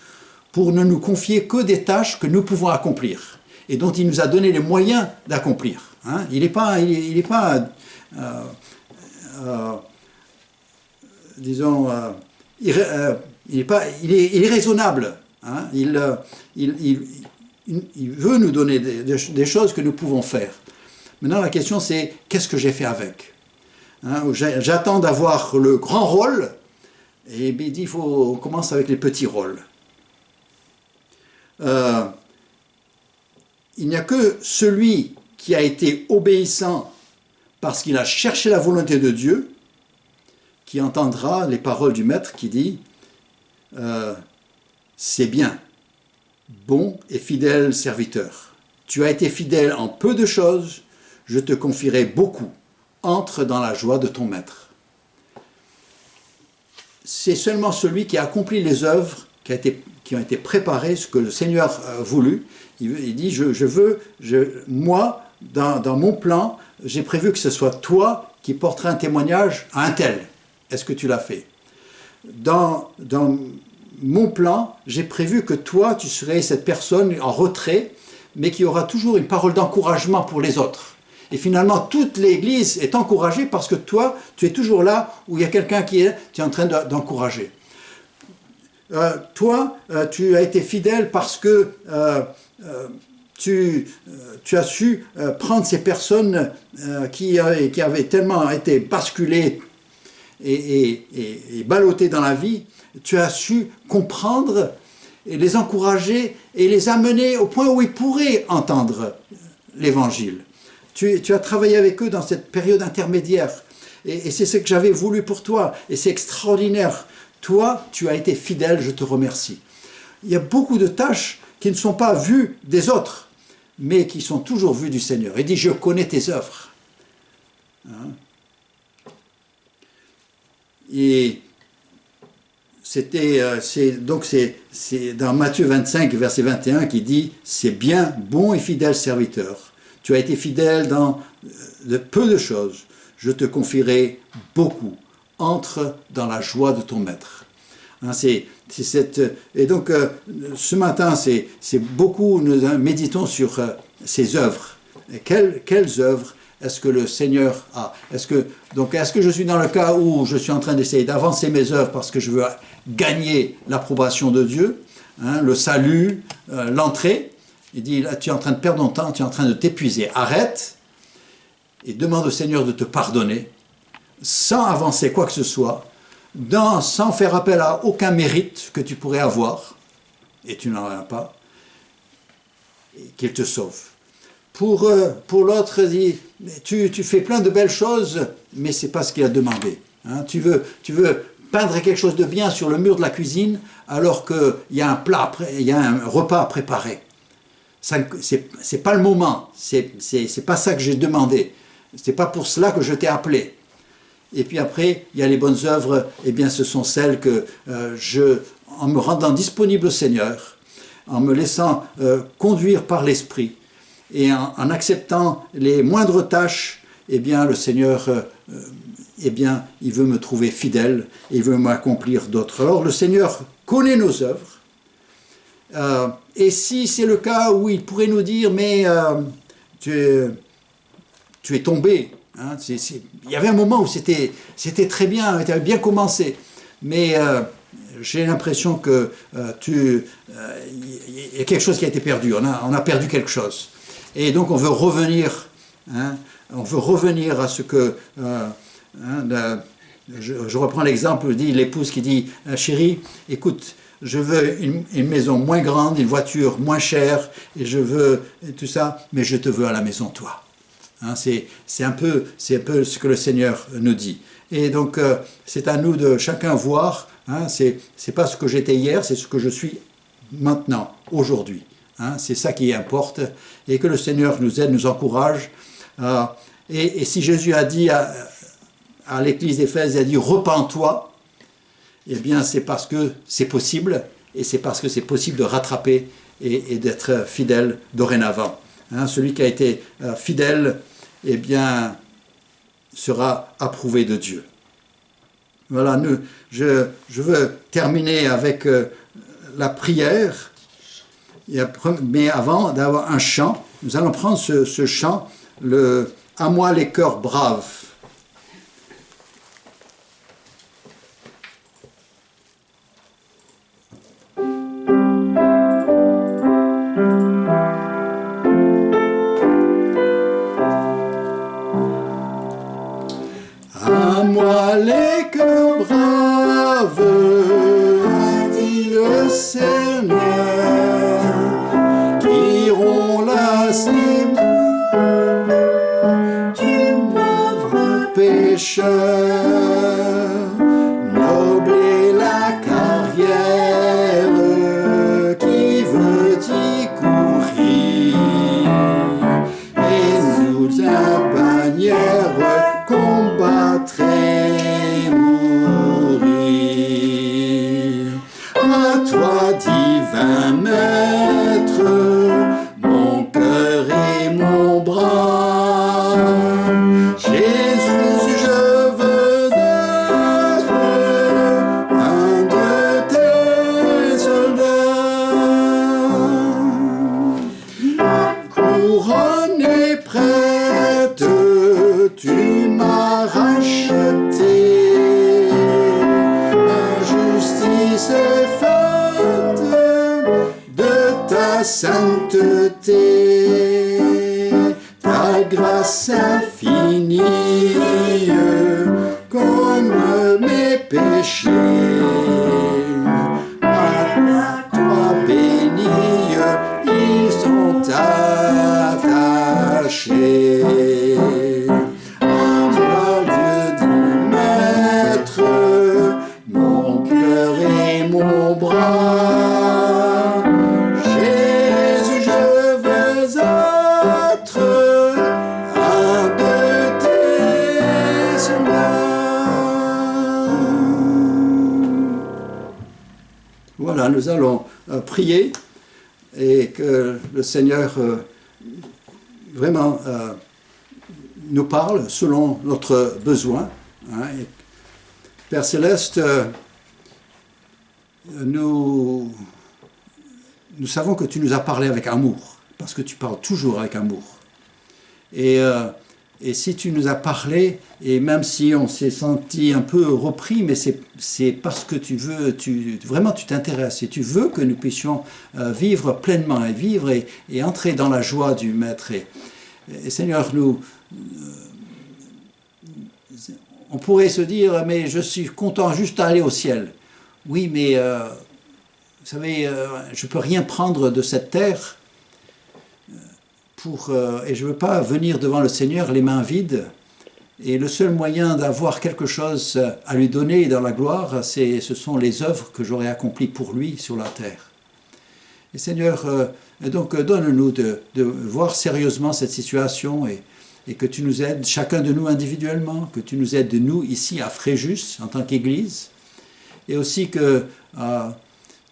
pour ne nous confier que des tâches que nous pouvons accomplir et dont il nous a donné les moyens d'accomplir. Hein? Il n'est pas, disons, il est raisonnable. Hein? Il veut nous donner des choses que nous pouvons faire. Maintenant, la question c'est qu'est-ce que j'ai fait avec? Hein? J'attends d'avoir le grand rôle, et il dit on commence avec les petits rôles. Il n'y a que celui qui a été obéissant parce qu'il a cherché la volonté de Dieu qui entendra les paroles du Maître qui dit c'est bien, bon et fidèle serviteur. Tu as été fidèle en peu de choses, je te confierai beaucoup. Entre dans la joie de ton Maître. C'est seulement celui qui a accompli les œuvres qui ont été préparées, ce que le Seigneur a voulu. Il dit, moi, dans mon plan, j'ai prévu que ce soit toi qui porteras un témoignage à un tel. Est-ce que tu l'as fait? Dans mon plan, j'ai prévu que toi, tu serais cette personne en retrait, mais qui aura toujours une parole d'encouragement pour les autres. Et finalement, toute l'Église est encouragée parce que toi, tu es toujours là où il y a quelqu'un tu es en train d'encourager. Toi, tu as été fidèle parce que tu as su prendre ces personnes qui avaient tellement été basculées et ballottées dans la vie. Tu as su comprendre et les encourager et les amener au point où ils pourraient entendre l'Évangile. Tu as travaillé avec eux dans cette période intermédiaire. Et c'est ce que j'avais voulu pour toi. Et c'est extraordinaire. Toi, tu as été fidèle, je te remercie. Il y a beaucoup de tâches qui ne sont pas vues des autres, mais qui sont toujours vues du Seigneur. Il dit, je connais tes œuvres. Hein? Et c'est dans Matthieu 25, verset 21, qui dit, c'est bien, bon et fidèle serviteur. Tu as été fidèle dans de peu de choses, je te confierai beaucoup. Entre dans la joie de ton Maître. Hein, et donc, ce matin, c'est beaucoup, nous méditons sur ces œuvres. Et quelles œuvres est-ce que le Seigneur a? Est-ce que je suis dans le cas où je suis en train d'essayer d'avancer mes œuvres parce que je veux gagner l'approbation de Dieu, hein, le salut, l'entrée? Il dit, là, tu es en train de perdre ton temps, tu es en train de t'épuiser. Arrête et demande au Seigneur de te pardonner, sans avancer quoi que ce soit, sans faire appel à aucun mérite que tu pourrais avoir, et tu n'en as pas, et qu'il te sauve. Pour l'autre, il dit, tu fais plein de belles choses, mais ce n'est pas ce qu'il a demandé. Hein, tu veux peindre quelque chose de bien sur le mur de la cuisine, alors qu'il y a il y a un repas à préparer. C'est pas le moment, c'est pas ça que j'ai demandé, c'est pas pour cela que je t'ai appelé. Et puis après, il y a les bonnes œuvres, eh bien ce sont celles que en me rendant disponible au Seigneur, en me laissant conduire par l'Esprit, et en acceptant les moindres tâches, eh bien le Seigneur, eh bien il veut me trouver fidèle, et il veut m'accomplir d'autres. Alors le Seigneur connaît nos œuvres, et si c'est le cas où il pourrait nous dire, mais tu es tombé, hein, il y avait un moment où c'était très bien, tu avais bien commencé, mais j'ai l'impression que il y a quelque chose qui a été perdu, on a perdu quelque chose. Et donc on veut revenir, hein, on veut revenir à ce que... je reprends l'exemple, dit l'épouse qui dit, chérie, écoute, je veux une maison moins grande, une voiture moins chère, et je veux tout ça, mais je te veux à la maison, toi. Hein, c'est un peu ce que le Seigneur nous dit. Et donc, c'est à nous de chacun voir, hein, c'est pas ce que j'étais hier, c'est ce que je suis maintenant, aujourd'hui. Hein, c'est ça qui importe, et que le Seigneur nous aide, nous encourage. Et si Jésus a dit à l'église d'Éphèse, il a dit « repens-toi », eh bien, c'est parce que c'est possible, et c'est parce que c'est possible de rattraper et d'être fidèle dorénavant. Hein, celui qui a été fidèle, eh bien, sera approuvé de Dieu. Voilà, je veux terminer avec la prière, mais avant d'avoir un chant, nous allons prendre ce chant, le « À moi les cœurs braves ». À moi les cœurs braves, a dit le Seigneur, qui iront la cible du pauvre pécheur, noble est la carrière qui veut y courir, et nous la bannière combattre et mourir. À toi, divin maître, mon cœur et mon bras, Jésus, je veux être un de tes soldats. Couronne est prête, tu m'as racheté, ma justice est faite de ta sainteté, ta grâce infinie comme mes péchés. À toi béni, ils sont attachés. Mon bras, Jésus, je veux être un de tes soldats. Voilà, nous allons prier et que le Seigneur vraiment nous parle selon notre besoin. Père Céleste, nous savons que tu nous as parlé avec amour, parce que tu parles toujours avec amour. Et si tu nous as parlé, et même si on s'est senti un peu repris, mais c'est parce que tu veux, vraiment tu t'intéresses, et tu veux que nous puissions vivre pleinement, et vivre et entrer dans la joie du Maître. Et Seigneur, on pourrait se dire, mais je suis content juste d'aller au ciel. Oui, mais vous savez, je ne peux rien prendre de cette terre et je ne veux pas venir devant le Seigneur les mains vides. Et le seul moyen d'avoir quelque chose à lui donner dans la gloire, ce sont les œuvres que j'aurai accomplies pour lui sur la terre. Et Seigneur, donc donne-nous de voir sérieusement cette situation et que tu nous aides, chacun de nous individuellement, que tu nous aides de nous ici à Fréjus en tant qu'Église. Et aussi que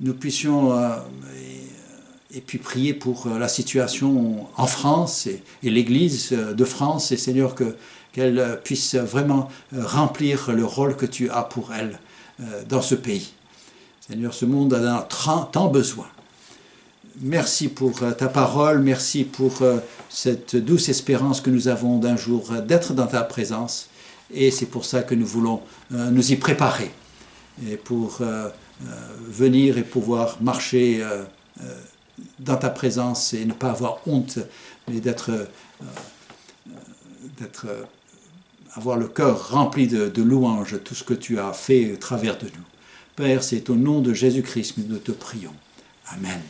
nous puissions et puis prier pour la situation en France et l'Église de France. Et Seigneur, qu'elle puisse vraiment remplir le rôle que tu as pour elle dans ce pays. Seigneur, ce monde en a tant besoin. Merci pour ta parole, merci pour cette douce espérance que nous avons d'un jour d'être dans ta présence. Et c'est pour ça que nous voulons nous y préparer. Et pour venir et pouvoir marcher dans ta présence et ne pas avoir honte, mais avoir le cœur rempli de louanges, tout ce que tu as fait au travers de nous. Père, c'est au nom de Jésus-Christ que nous te prions. Amen.